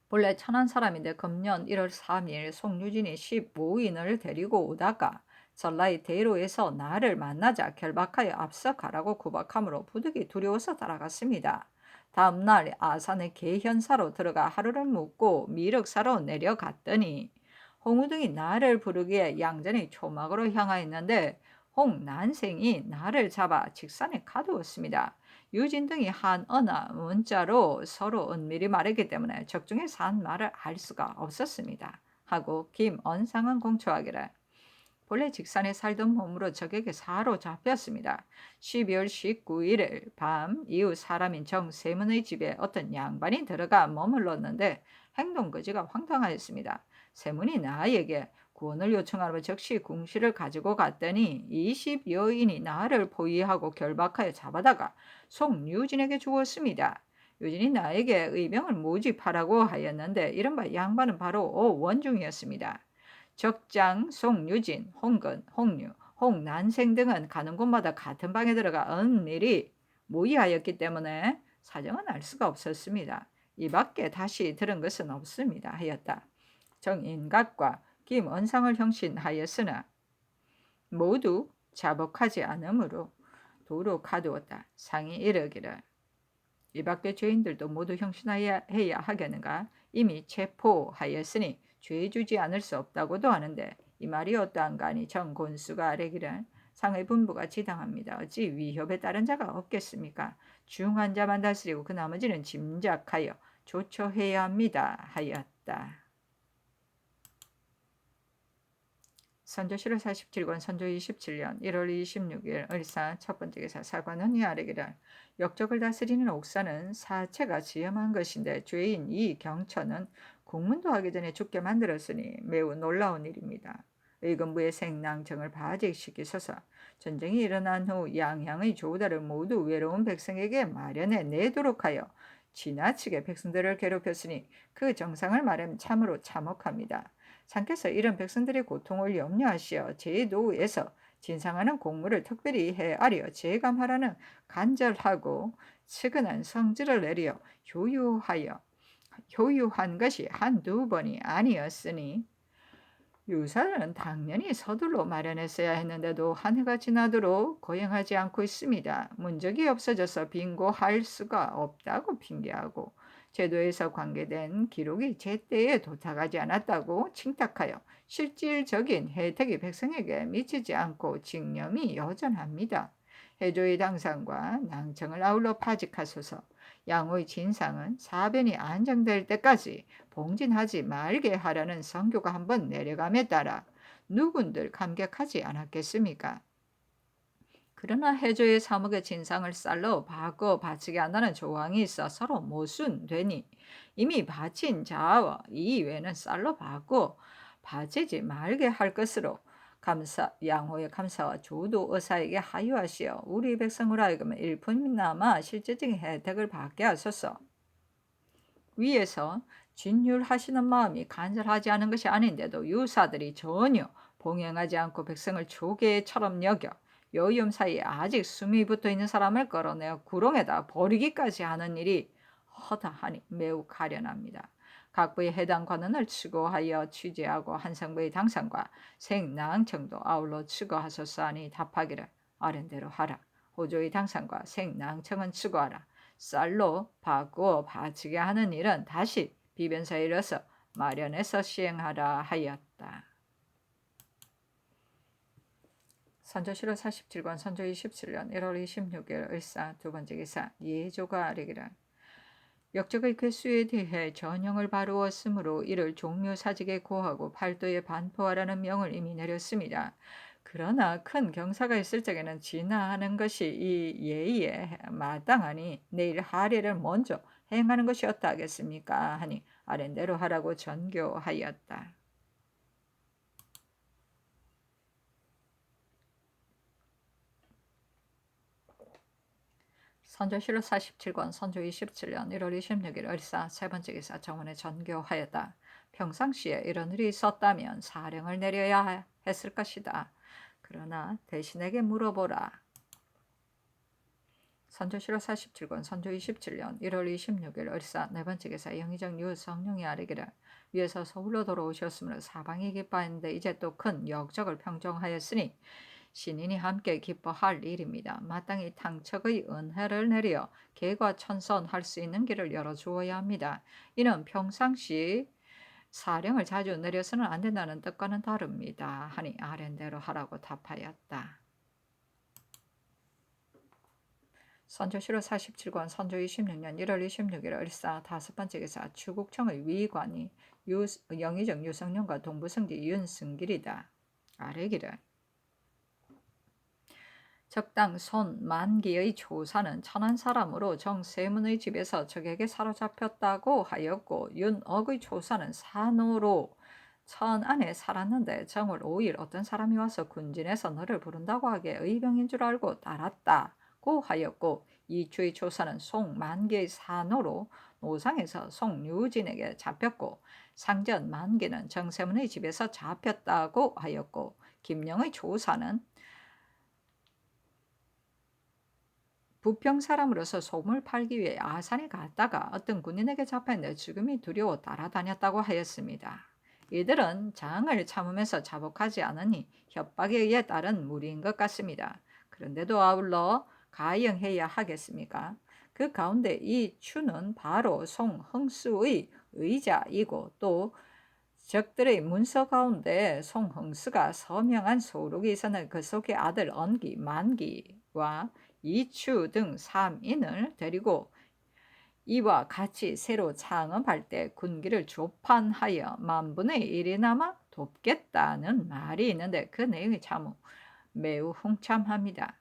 본래 천안 사람인데 금년 1월 3일 송유진이 15인을 데리고 오다가 전라의 대로에서 나를 만나자 결박하여 앞서 가라고 구박하므로 부득이 두려워서 따라갔습니다. 다음날 아산의 계현사로 들어가 하루를 묵고 미륵사로 내려갔더니 홍우등이 나를 부르기에 양전이 초막으로 향하였는데 홍난생이 나를 잡아 직산에 가두었습니다. 유진 등이 한 언어 문자로 서로 은밀히 말했기 때문에 적중해서 한 말을 알 수가 없었습니다. 하고 김언상은 공초하기를 본래 직산에 살던 몸으로 적에게 사로잡혔습니다. 12월 19일 밤 이웃 사람인 정세문의 집에 어떤 양반이 들어가 머물렀는데 행동거지가 황당하였습니다. 세문이 나에게 구원을 요청하며 즉시 궁시를 가지고 갔더니 20여인이 나를 포위하고 결박하여 잡아다가 송유진에게 주었습니다. 유진이 나에게 의병을 모집하라고 하였는데 이른바 양반은 바로 원중이었습니다. 적장, 송유진, 홍근, 홍유, 홍난생 등은 가는 곳마다 같은 방에 들어가 은밀히 모의하였기 때문에 사정은 알 수가 없었습니다. 이 밖에 다시 들은 것은 없습니다 하였다. 정인각과 김언상을 형신하였으나 모두 자복하지 않으므로 도로 가두었다. 상이 이르기를 이 밖의 죄인들도 모두 형신해야 하겠는가? 이미 체포하였으니 죄 주지 않을 수 없다고도 하는데 이 말이 어떠한가 하니 정곤수가 아뢰기를 상의 분부가 지당합니다. 어찌 위협에 따른 자가 없겠습니까? 중한 자만 다스리고 그 나머지는 짐작하여 조처해야 합니다 하였다. 선조 7월 47권 선조 27년 1월 26일 을사 첫 번째 기사 사관은 이 아래기를 역적을 다스리는 옥사는 사체가 지엄한 것인데 죄인 이 경천은 국문도 하기 전에 죽게 만들었으니 매우 놀라운 일입니다. 의금부의 생낭청을 바직시키소서. 전쟁이 일어난 후 양향의 조우다를 모두 외로운 백성에게 마련해 내도록 하여 지나치게 백성들을 괴롭혔으니 그 정상을 말하면 참으로 참혹합니다. 상께서 이런 백성들의 고통을 염려하시어 제도에서 진상하는 공무를 특별히 헤아려 제감하라는 간절하고 측은한 성질을 내려 효유한 것이 한두 번이 아니었으니 유사는 당연히 서둘러 마련했어야 했는데도 한 해가 지나도록 거행하지 않고 있습니다. 문적이 없어져서 빙고할 수가 없다고 핑계하고 제도에서 관계된 기록이 제때에 도착하지 않았다고 칭탁하여 실질적인 혜택이 백성에게 미치지 않고 징념이 여전합니다. 해조의 당상과 낭청을 아울러 파직하소서. 양호의 진상은 사변이 안정될 때까지 봉진하지 말게 하라는 성교가 한번 내려감에 따라 누군들 감격하지 않았겠습니까? 그러나 해조의 사목의 진상을 쌀로 바꿔 바치게 한다는 조항이 있어 서로 모순되니 이미 바친 자와 이외에는 쌀로 바꿔 바치지 말게 할 것으로 양호의 감사와 조도 의사에게 하유하시어 우리 백성으로 하여금 일품이나마 실제적인 혜택을 받게 하소서. 위에서 진율하시는 마음이 간절하지 않은 것이 아닌데도 유사들이 전혀 봉행하지 않고 백성을 조개처럼 여겨 여위험 사이에 아직 숨이 붙어있는 사람을 끌어내어 구렁에다 버리기까지 하는 일이 허다하니 매우 가련합니다. 각 부의 해당 관원을 추고하여 취재하고 한성부의 당상과 생낭청도 아울러 추고하소서 하니 답하기를 아랜대로 하라. 호조의 당상과 생낭청은 추고하라. 쌀로 바꾸어 바치게 하는 일은 다시 비변사에 이르러서 마련해서 시행하라 하였다. 선조 7월 47권 선조 27년 1월 26일 을사 두 번째 기사 예조가 아뢰기를 역적의 괴수에 대해 전형을 바루었으므로 이를 종묘사직에 고하고 팔도에 반포하라는 명을 이미 내렸습니다. 그러나 큰 경사가 있을 적에는 진화하는 것이 이 예의에 마땅하니 내일 하례를 먼저 행하는 것이 어떠하겠습니까? 하니 아랜대로 하라고 전교하였다. 선조실록 47권 선조 27년 1월 26일 을사 세 번째 기사 정원에 전교하였다. 평상시에 이런 일이 있었다면 사령을 내려야 했을 것이다. 그러나 대신에게 물어보라. 선조실록 47권 선조 27년 1월 26일 을사 네 번째 기사 영의정 유성룡이 아뢰기를 위에서 서울로 돌아오셨으므로 사방이 기뻐했는데 이제 또 큰 역적을 평정하였으니 신인이 함께 기뻐할 일입니다. 마땅히 탕척의 은혜를 내려 개과천선할 수 있는 길을 열어주어야 합니다. 이는 평상시 사령을 자주 내려서는 안 된다는 뜻과는 다릅니다. 하니 아랜대로 하라고 답하였다. 선조실록 47권 선조 26년 1월 26일 을사 다섯 번째 기사 추국청의 위관이 영의정 유성룡과 동부성지 윤승길이다. 아뢰기를 적당 손 만기의 조사는 천한 사람으로 정세문의 집에서 적에게 사로잡혔다고 하였고 윤억의 조사는 산으로 천 안에 살았는데 정월 5일 어떤 사람이 와서 군진에서 너를 부른다고 하기에 의병인 줄 알고 따랐다고 하였고 이추의 조사는 송만기의 산으로 노상에서 송유진에게 잡혔고 상전 만기는 정세문의 집에서 잡혔다고 하였고 김영의 조사는 부평 사람으로서 솜을 팔기 위해 아산에 갔다가 어떤 군인에게 잡혔는데 죽음이 두려워 따라다녔다고 하였습니다. 이들은 장을 참으면서 자복하지 않으니 협박에 의해 따른 무리인 것 같습니다. 그런데도 아울러 가영해야 하겠습니까? 그 가운데 이 추는 바로 송흥수의 의자이고 또 적들의 문서 가운데 송흥수가 서명한 소록이 있었는 그 속의 아들 언기, 만기와 이추 등 3인을 데리고 이와 같이 새로 창업할 때 군기를 조판하여 10,000분의 1이나마 돕겠다는 말이 있는데 그 내용이 참 매우 흥참합니다.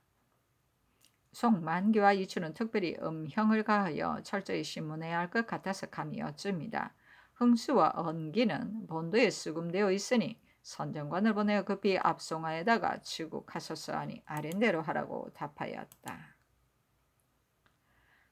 송만기와 이추는 특별히 음형을 가하여 철저히 신문해야 할 것 같아서 감히 여쭙니다. 흥수와 언기는 본도에 수금되어 있으니 선정관을 보내어 급히 압송하에다가 취국하소서 하니 아랜대로 하라고 답하였다.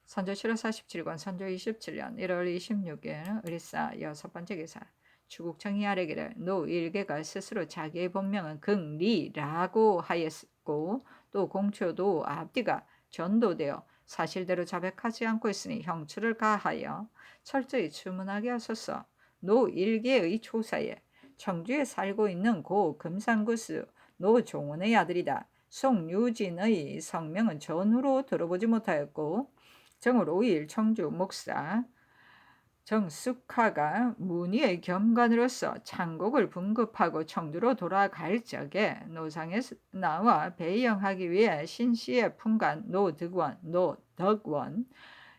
선조실록 47권 선조 27년 1월 26일 을사 여섯 번째 기사 추국청이 아뢰기를 노 일개가 스스로 자기의 본명은 긍리라고 하였고 또 공초도 앞뒤가 전도되어 사실대로 자백하지 않고 있으니 형추를 가하여 철저히 추문하게 하소서. 노 일개의 조사에 청주에 살고 있는 고 금산구수 노종원의 아들이다. 송유진의 성명은 전후로 들어보지 못하였고 정월 5일 청주 목사 정숙하가 문의의 겸관으로서 창곡을 분급하고 청주로 돌아갈 적에 노상에 나와 배영하기 위해 신씨의 품간 노득원, 노덕원,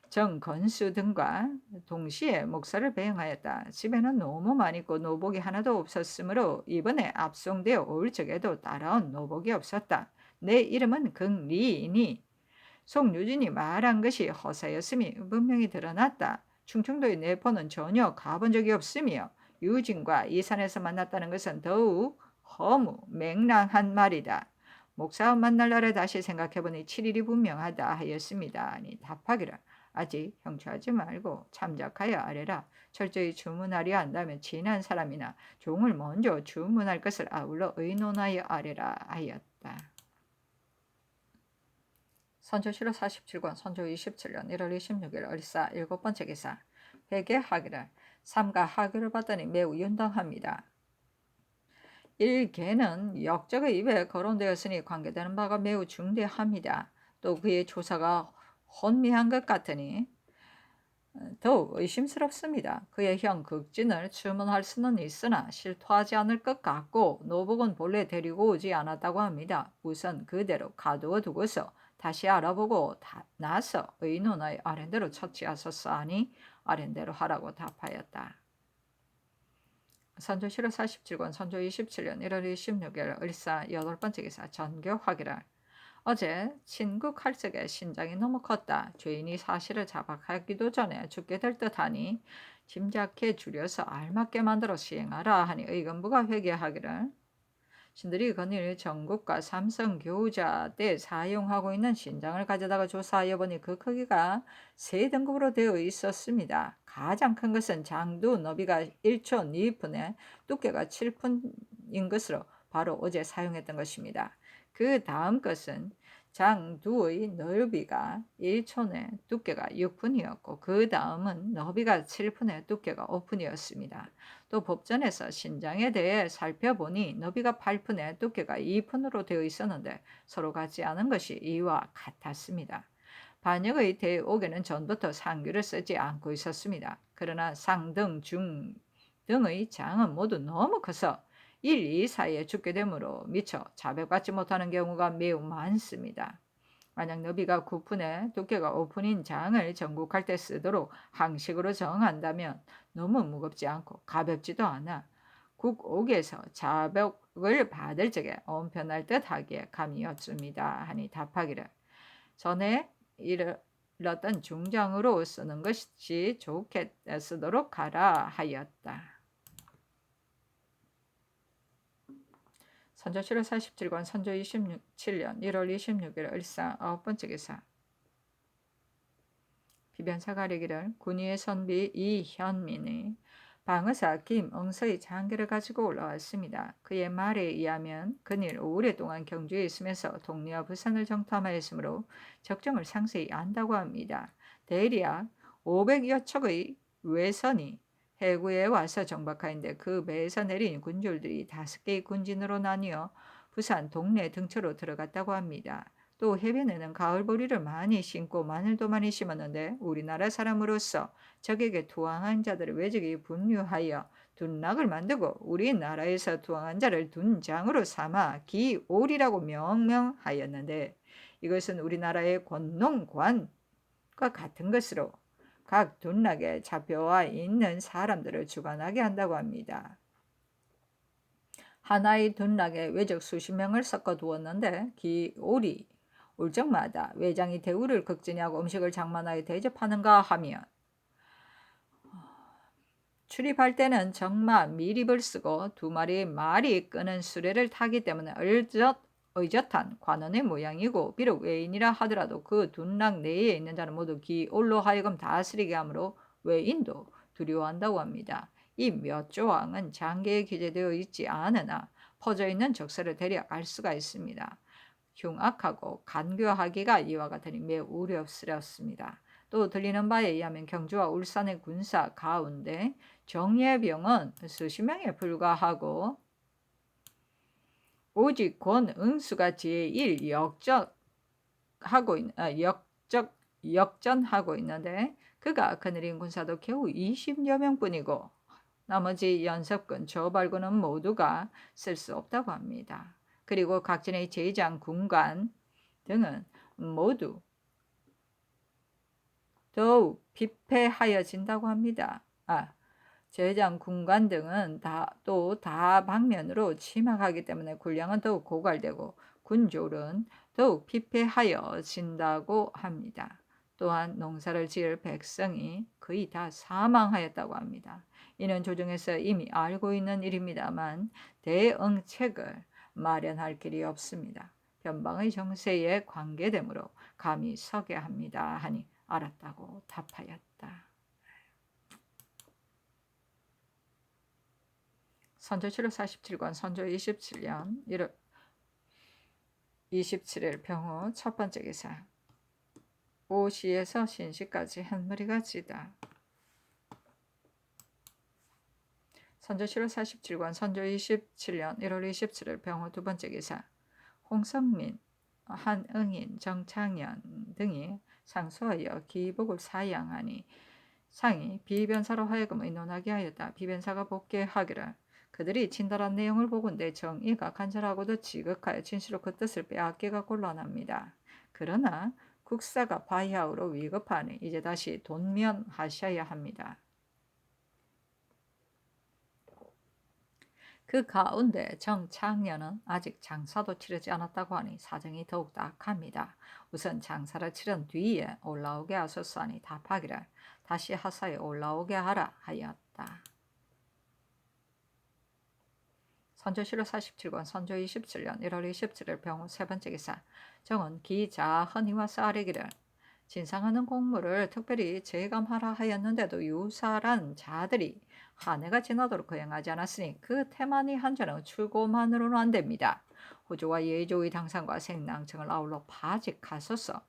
정건수 등과 동시에 목사를 배영하였다. 집에는 노모만 있고 노복이 하나도 없었으므로 이번에 압송되어 올 적에도 따라온 노복이 없었다. 내 이름은 긍리이니 송유진이 말한 것이 허사였음이 분명히 드러났다. 충청도의 내포는 전혀 가본 적이 없으며 유진과 이산에서 만났다는 것은 더욱 허무 맹랑한 말이다. 목사와 만날 날에 다시 생각해보니 7일이 분명하다 하였습니다. 아니 답하기를 아직 형추하지 말고 참작하여 아뢰라. 철저히 주문하려 한다면 친한 사람이나 종을 먼저 주문할 것을 아울러 의논하여 아뢰라 하였다. 선조실록 47권 선조 27년 1월 26일 을사 일곱 번째 기사 회개하기를 삼가 하교를 받더니 매우 윤당합니다. 일개는 역적의 입에 거론되었으니 관계되는 바가 매우 중대합니다. 또 그의 조사가 혼미한 것 같으니 더욱 의심스럽습니다. 그의 형 극진을 추문할 수는 있으나 실토하지 않을 것 같고 노복은 본래 데리고 오지 않았다고 합니다. 우선 그대로 가두어 두고서 다시 알아보고 나서 의논의 아랜대로 처치하소서 하니 아랜대로 하라고 답하였다. 선조실록 47권 선조 27년 1월 26일 을사 여덟 번째 기사 전교하기를 어제 친국할 적에 신장이 너무 컸다. 죄인이 사실을 자박하기도 전에 죽게 될 듯하니 짐작해 줄여서 알맞게 만들어 시행하라 하니 의금부가 회개하기를 신들이 건일 전국과 삼성 교자 때 사용하고 있는 신장을 가져다가 조사하여 보니 그 크기가 세 등급으로 되어 있었습니다. 가장 큰 것은 장두 너비가 1초 2분에 두께가 7푼인 것으로 바로 어제 사용했던 것입니다. 그 다음 것은 장두의 너비가 1촌의 두께가 6푼이었고 그 다음은 너비가 7푼의 두께가 5푼이었습니다. 또 법전에서 신장에 대해 살펴보니 너비가 8푼에 두께가 2푼으로 되어 있었는데 서로 같지 않은 것이 이와 같았습니다. 반역의 대옥에는 전부터 상규를 쓰지 않고 있었습니다. 그러나 상등, 중 등의 장은 모두 너무 커서 1, 2 사이에 죽게 되므로 미처 자백받지 못하는 경우가 매우 많습니다. 만약 너비가 9푼에 두께가 5푼인 장을 전국할 때 쓰도록 항식으로 정한다면 너무 무겁지 않고 가볍지도 않아 국옥에서 자백을 받을 적에 온편할 듯 하기에 감히 여쭙니다 하니 답하기를 전에 이르렀던 중장으로 쓰는 것이 좋게 쓰도록 하라 하였다. 선조 7월 47권 선조 27년 1월 26일 을사 9번째 기사 비변사 가리기를 군의의 선비 이현민이 방의사 김응서의 장계를 가지고 올라왔습니다. 그의 말에 의하면 그일 오랫동안 경주에 있으면서 동리와 부산을 정탐하였으므로 적정을 상세히 안다고 합니다. 대략 500여 척의 외선이 해구에 와서 정박하인데 그 배에서 내린 군졸들이 5개의 군진으로 나뉘어 부산 동래 등처로 들어갔다고 합니다. 또 해변에는 가을보리를 많이 심고 마늘도 많이 심었는데 우리나라 사람으로서 적에게 투항한 자들을 외적이 분류하여 둔락을 만들고 우리나라에서 투항한 자를 둔장으로 삼아 기올이라고 명명하였는데 이것은 우리나라의 권농관과 같은 것으로 각 둔락에 잡혀와 있는 사람들을 주관하게 한다고 합니다. 하나의 둔락에 외적 수십 명을 섞어 두었는데 기올이 올 적마다 외장이 대우를 극진히하고 음식을 장만하여 대접하는가 하면 출입할 때는 정마 미립을 쓰고 2마리 말이 끄는 수레를 타기 때문에 의젓한 관원의 모양이고 비록 외인이라 하더라도 그 둔락 내에 있는 자는 모두 기올로 하여금 다스리게 하므로 외인도 두려워한다고 합니다. 이 몇 조항은 장계에 기재되어 있지 않으나 퍼져있는 적설을 대략 알 수가 있습니다. 흉악하고 간교하기가 이와 같으니 매우 우려스럽습니다. 또 들리는 바에 의하면 경주와 울산의 군사 가운데 정예병은 수십 명에 불과하고 오직 권응수가 제1 역전하고 있는데 그가 거느린 군사도 겨우 20여 명뿐이고 나머지 연섭군, 조발군은 모두가 쓸 수 없다고 합니다. 그리고 각진의 제장, 군관 등은 모두 더욱 피폐하여진다고 합니다. 제장, 군관 등은 또 다방면으로 침략하기 때문에 군량은 더욱 고갈되고 군졸은 더욱 피폐하여진다고 합니다. 또한 농사를 지을 백성이 거의 다 사망하였다고 합니다. 이는 조정에서 이미 알고 있는 일입니다만 대응책을 마련할 길이 없습니다. 변방의 정세에 관계되므로 감히 서게 합니다 하니 알았다고 답하였다. 선조 7월 47권 선조 27년 1월 27일 병호 첫 번째 기사 오시에서 신시까지 한무리가 지다. 선조 7월 47권 선조 27년 1월 27일 병호 두 번째 기사 홍성민, 한응인, 정창현 등이 상소하여 기복을 사양하니 상이 비변사로 하여금 의논하게 하였다. 비변사가 복귀하기를 그들이 친달한 내용을 보건대 정의가 간절하고도 지극하여 진실로 그 뜻을 빼앗기가 곤란합니다. 그러나 국사가 바야흐로 위급하니 이제 다시 돈면하셔야 합니다. 그 가운데 정창년은 아직 장사도 치르지 않았다고 하니 사정이 더욱 악합니다. 우선 장사를 치른 뒤에 올라오게 하소서 하니 답하기를 다시 하사에 올라오게 하라 하였다. 선조실록 47권 선조 27년 1월 27일 병우 세 번째 기사. 정은 기자 허니와 싸리기를 진상하는 공무를 특별히 재감하라 하였는데도 유사란 자들이 한 해가 지나도록 거행하지 않았으니 그 태만이 한자는 출고만으로는 안 됩니다. 호조와 예조의 당상과 생낭청을 아울러 파직하소서.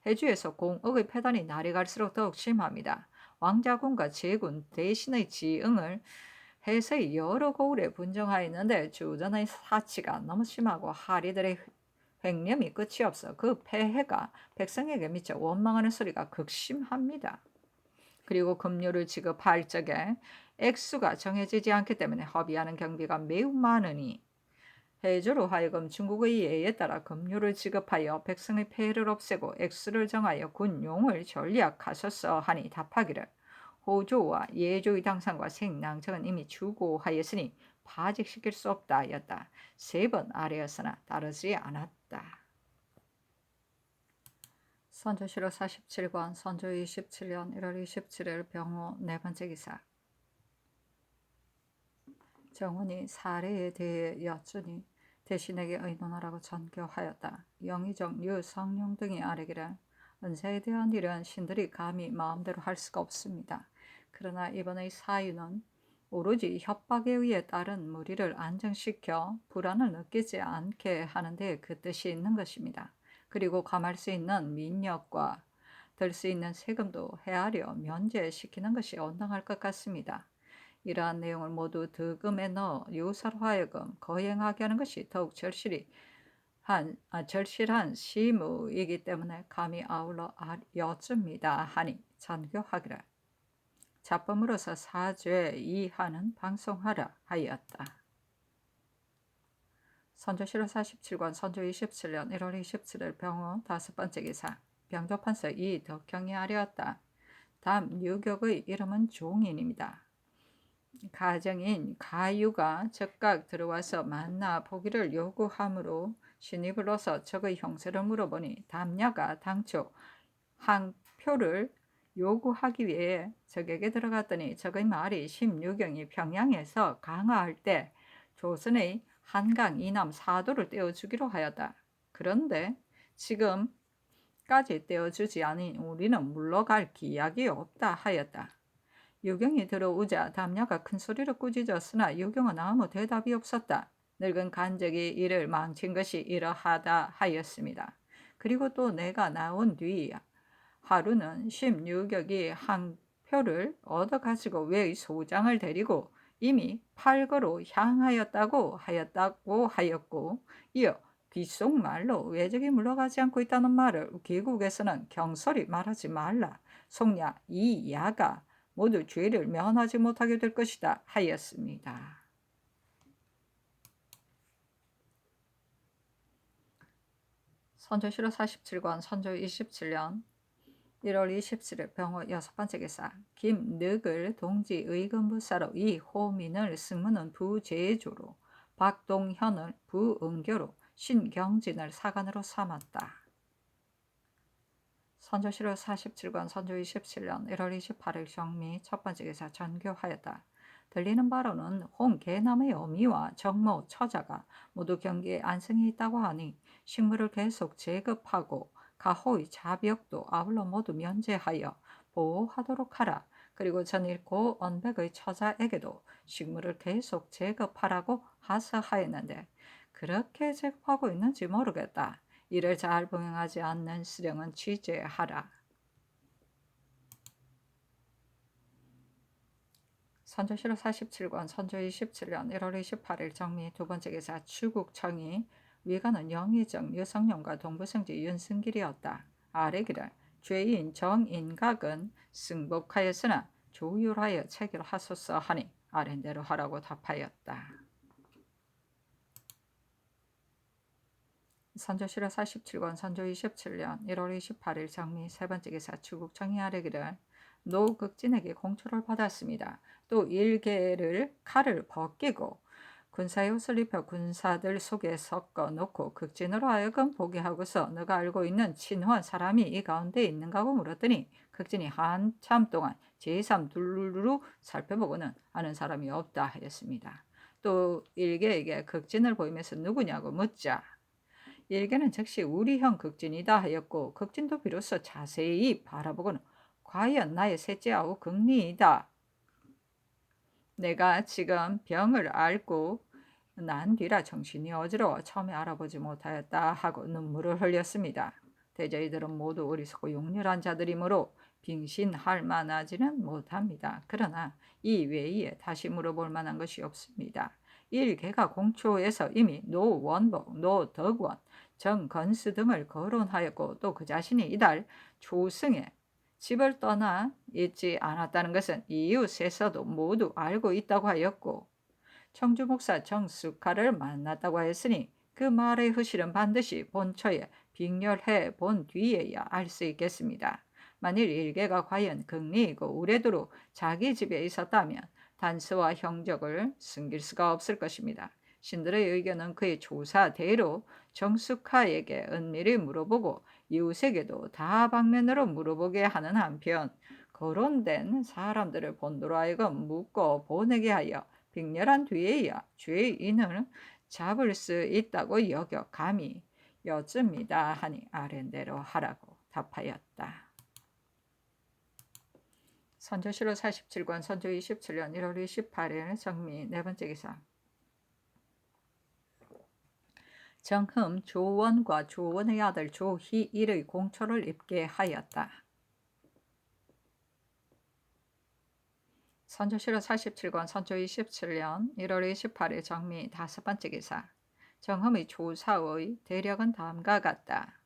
해주에서 공억의 폐단이 날이 갈수록 더욱 심합니다. 왕자군과 제군 대신의 지응을 해서의 여러 고을에 분정하였는데 주전의 사치가 너무 심하고 하리들의 횡령이 끝이 없어 그 폐해가 백성에게 미쳐 원망하는 소리가 극심합니다. 그리고 급료를 지급할 적에 액수가 정해지지 않기 때문에 허비하는 경비가 매우 많으니 해조로 하여금 중국의 예에 따라 급료를 지급하여 백성의 폐해를 없애고 액수를 정하여 군용을 전략하소서 하니 답하기를 호조와 예조의 당상과 생낭청은 이미 주고하였으니 파직시킬 수 없다 하였다. 3번 아래였으나 따르지 않았다. 선조실록 47권 선조 27년 1월 27일 병호 네 번째 기사. 정훈이 사례에 대해 여쭈니 대신에게 의논하라고 전교하였다. 영의정, 유성룡 등이 아뢰기를 은사에 대한 일은 신들이 감히 마음대로 할 수가 없습니다. 그러나 이번의 사유는 오로지 협박에 의해 따른 무리를 안정시켜 불안을 느끼지 않게 하는 데 그 뜻이 있는 것입니다. 그리고 감할 수 있는 민력과 들 수 있는 세금도 헤아려 면제시키는 것이 온당할 것 같습니다. 이러한 내용을 모두 득음에 넣어 유사로 하여금 거행하게 하는 것이 더욱 절실한 시무이기 때문에 감히 아울러 여쭙니다 하니 전교하기를 자범으로서 사죄 이하는 방송하라 하였다. 선조실록 47권 선조 27년 1월 27일 병우 다섯 번째 기사. 병조판서 이덕형이 아뢰었다. 다음 유격의 이름은 종인입니다. 가정인 가유가 즉각 들어와서 만나 보기를 요구하므로 신이 불러서 적의 형세를 물어보니 담야가 당초 항표를 요구하기 위해 적에게 들어갔더니 적의 말이 16경이 평양에서 강화할 때 조선의 한강 이남 사도를 떼어주기로 하였다. 그런데 지금까지 떼어주지 않은 우리는 물러갈 기약이 없다 하였다. 유경이 들어오자 담야가 큰 소리로 꾸짖었으나 유경은 아무 대답이 없었다. 늙은 간적이 이를 망친 것이 이러하다 하였습니다. 그리고 또 내가 나온 뒤 하루는 16격이 항표를 얻어가지고 외의 소장을 데리고 이미 팔거로 향하였다고 하였고 이어 귓속말로 외적이 물러가지 않고 있다는 말을 귀국에서는 경솔히 말하지 말라. 속냐 이 야가 모두 죄를 면하지 못하게 될 것이다 하였습니다. 선조실록 47권 선조 27년 1월 27일 병호 여섯 번째 기사. 김늑을 동지 의금부사로 이호민을 승무는 부제조로 박동현을 부응교로 신경진을 사관으로 삼았다. 선조실록 47권 선조 27년 1월 28일 정미 첫 번째 기사 전교하였다. 들리는 바로는 홍계남의 어미와 정모 처자가 모두 경기에 안성에 있다고 하니 식물을 계속 제급하고 가호의 자벽도 아울러 모두 면제하여 보호하도록 하라. 그리고 전일 고 언백의 처자에게도 식물을 계속 제급하라고 하사하였는데 그렇게 제급하고 있는지 모르겠다. 이를 잘 봉행하지 않는 수령은 취재하라. 선조실록 47권 선조 27년 1월 28일 정미 두 번째 기사. 추국청이 위관은 영의정 유성룡과 동부성지 윤승길이었다. 아뢰기를 죄인 정인각은 승복하였으나 조율하여 체결하소서 하니 아랜대로 하라고 답하였다. 선조실록 47권 선조 27년 1월 28일 정미 세 번째 기사. 추국청이 아뢰기를 노극진에게 공초를 받았습니다. 또 일개를 칼을 벗기고 군사의 옷을 입혀 군사들 속에 섞어 놓고 극진으로 하여금 보게 하고서 너가 알고 있는 친후한 사람이 이 가운데 있는가고 물었더니 극진이 한참 동안 제3 둘루 살펴보고는 아는 사람이 없다 하였습니다. 또 일개에게 극진을 보이면서 누구냐고 묻자 일개는 즉시 우리 형 극진이다 하였고 극진도 비로소 자세히 바라보고는 과연 나의 셋째아우 극리이다. 내가 지금 병을 앓고 난 뒤라 정신이 어지러워 처음에 알아보지 못하였다 하고 눈물을 흘렸습니다. 대저희들은 모두 어리석고 용렬한 자들이므로 빙신할 만하지는 못합니다. 그러나 이 외에 다시 물어볼 만한 것이 없습니다. 일개가 공초에서 이미 노원복, 노덕원, 정건수 등을 거론하였고 또 그 자신이 이달 조승에 집을 떠나 있지 않았다는 것은 이웃에서도 모두 알고 있다고 하였고 청주 목사 정숙하를 만났다고 하였으니 그 말의 흐실은 반드시 본처에 빙렬해 본 뒤에야 알 수 있겠습니다. 만일 일개가 과연 극리이고 우레도로 자기 집에 있었다면 단서와 형적을 숨길 수가 없을 것입니다. 신들의 의견은 그의 조사대로 정숙하에게 은밀히 물어보고 이웃에게도 다방면으로 물어보게 하는 한편 거론된 사람들을 본도로 하여금 묶어 보내게 하여 빙렬한 뒤에야 죄인을 잡을 수 있다고 여겨 감히 여쭙니다 하니 아랜대로 하라고 답하였다. 선조실록 47권 선조 27년 1월 28일 정미 네 번째 기사. 정흠 조원과 조원의 아들 조희일의 공초를 입게 하였다. 선조실록 47권 선조 27년 1월 28일 정미 다섯 번째 기사. 정흠의 조사의 대략은 다음과 같다.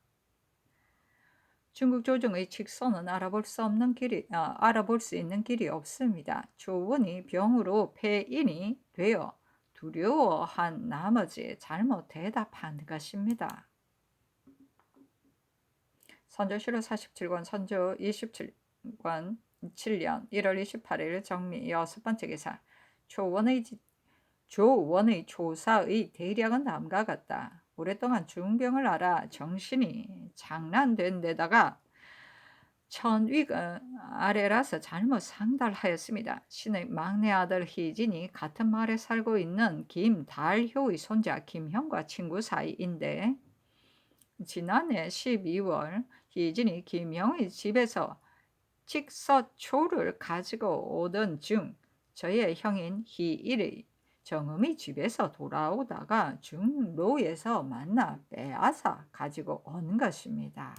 중국 조정의 직선은 알아볼 수 있는 길이 없습니다. 조원이 병으로 폐인이 되어 두려워한 나머지 잘못 대답한 것입니다. 선조실록 47권 선조 27권 7년 1월 28일 정미 여섯 번째 기사. 조원의 조사의 대략은 다음과 같다. 오랫동안 중병을 앓아 정신이 장난된 데다가 천위가 아래라서 잘못 상달하였습니다. 신의 막내 아들 희진이 같은 마을에 살고 있는 김달효의 손자 김형과 친구 사이인데 지난해 12월 희진이 김형의 집에서 칡서초를 가지고 오던 중 저의 형인 희일의 정음이 집에서 돌아오다가 중로에서 만나 빼앗아 가지고 온 것입니다.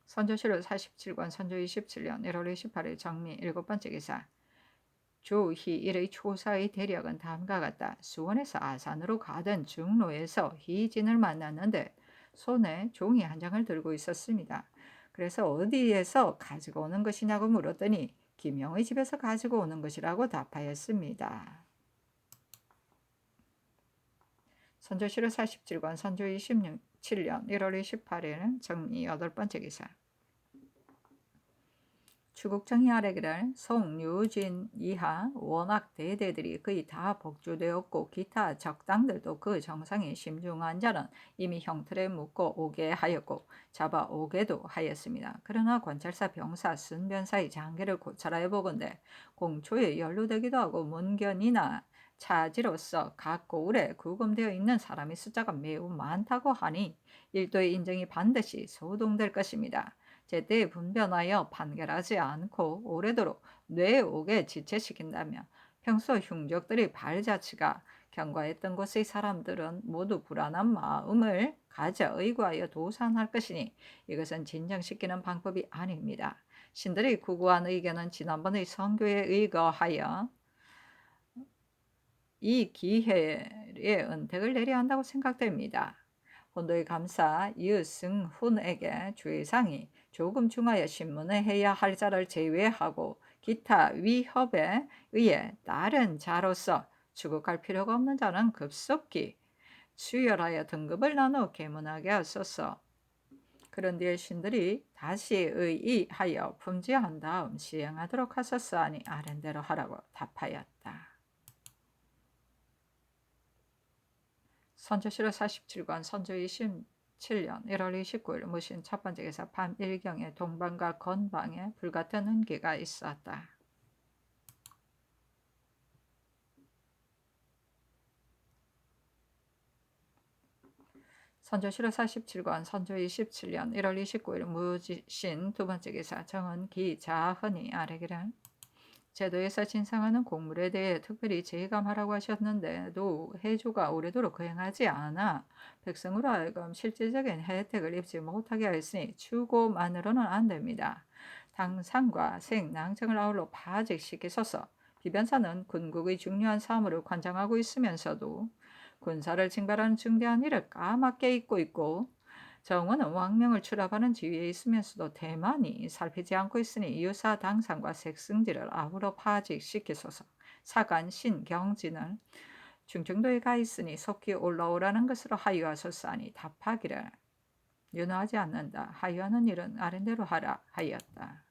선조실록 47권 선조 27년 1월 28일 정미 일곱 번째 기사. 조희일의 초사의 대략은 다음과 같다. 수원에서 아산으로 가던 중로에서 희진을 만났는데 손에 종이 한 장을 들고 있었습니다. 그래서 어디에서 가지고 오는 것이냐고 물었더니 김영의 집에서 가지고 오는 것이라고 답하였습니다. 선조실록 47권 선조 27년 1월 28일 정리 여덟 번째 기사. 추국정이 아래기를 송유진 이하 워낙 대대들이 거의 다 복주되었고 기타 적당들도 그 정상에 심중한 자는 이미 형틀에 묶어 오게 하였고 잡아 오게도 하였습니다. 그러나 관찰사 병사 순변사의 장계를 고찰하여 보건대 공초에 연루되기도 하고 문견이나 차지로서 각 고을에 구금되어 있는 사람의 숫자가 매우 많다고 하니 일도의 인정이 반드시 소동될 것입니다. 제때 분변하여 판결하지 않고 오래도록 뇌옥에 지체시킨다면 평소 흉족들의 발자취가 경과했던 곳의 사람들은 모두 불안한 마음을 가져 의구하여 도산할 것이니 이것은 진정시키는 방법이 아닙니다. 신들의 구구한 의견은 지난번의 선교에 의거하여 이 기회에 은택을 내려야 한다고 생각됩니다. 본도의 감사 유승훈에게 주의사항이 조금 중하여 신문을 해야 할 자를 제외하고 기타 위협에 의해 다른 자로서 추국할 필요가 없는 자는 급속히 수혈하여 등급을 나누어 계문하게 하소서. 그런 뒤에 신들이 다시 의의하여 품지한 다음 시행하도록 하소서 하니 아랜대로 하라고 답하였다. 선조실록 47권 선조 27년 1월 29일 무신 첫 번째 기사. 밤 일경에 동방과 건방에 불같은 은기가 있었다. 선조 실호 47권 선조 27년 1월 29일 무신 두 번째 기사 정은 기자흔이 아래기를 제도에서 진상하는 공물에 대해 특별히 재감하라고 하셨는데도 해조가 오래도록 거행하지 않아 백성으로 하여금 실질적인 혜택을 입지 못하게 하였으니 추고만으로는 안 됩니다. 당상과 생낭청을 아울러 파직시키소서. 비변사는 군국의 중요한 사무를 관장하고 있으면서도 군사를 징발하는 중대한 일을 까맣게 잊고 있고 정원은 왕명을 출합하는 지위에 있으면서도 대만이 살피지 않고 있으니 이유사 당상과 색승지를 아우러 파직시키소서. 사간 신경진을 중정도에 가 있으니 속히 올라오라는 것으로 하유하소서 하니 답하기를 윤호하지 않는다. 하유하는 일은 아랜대로 하라 하였다.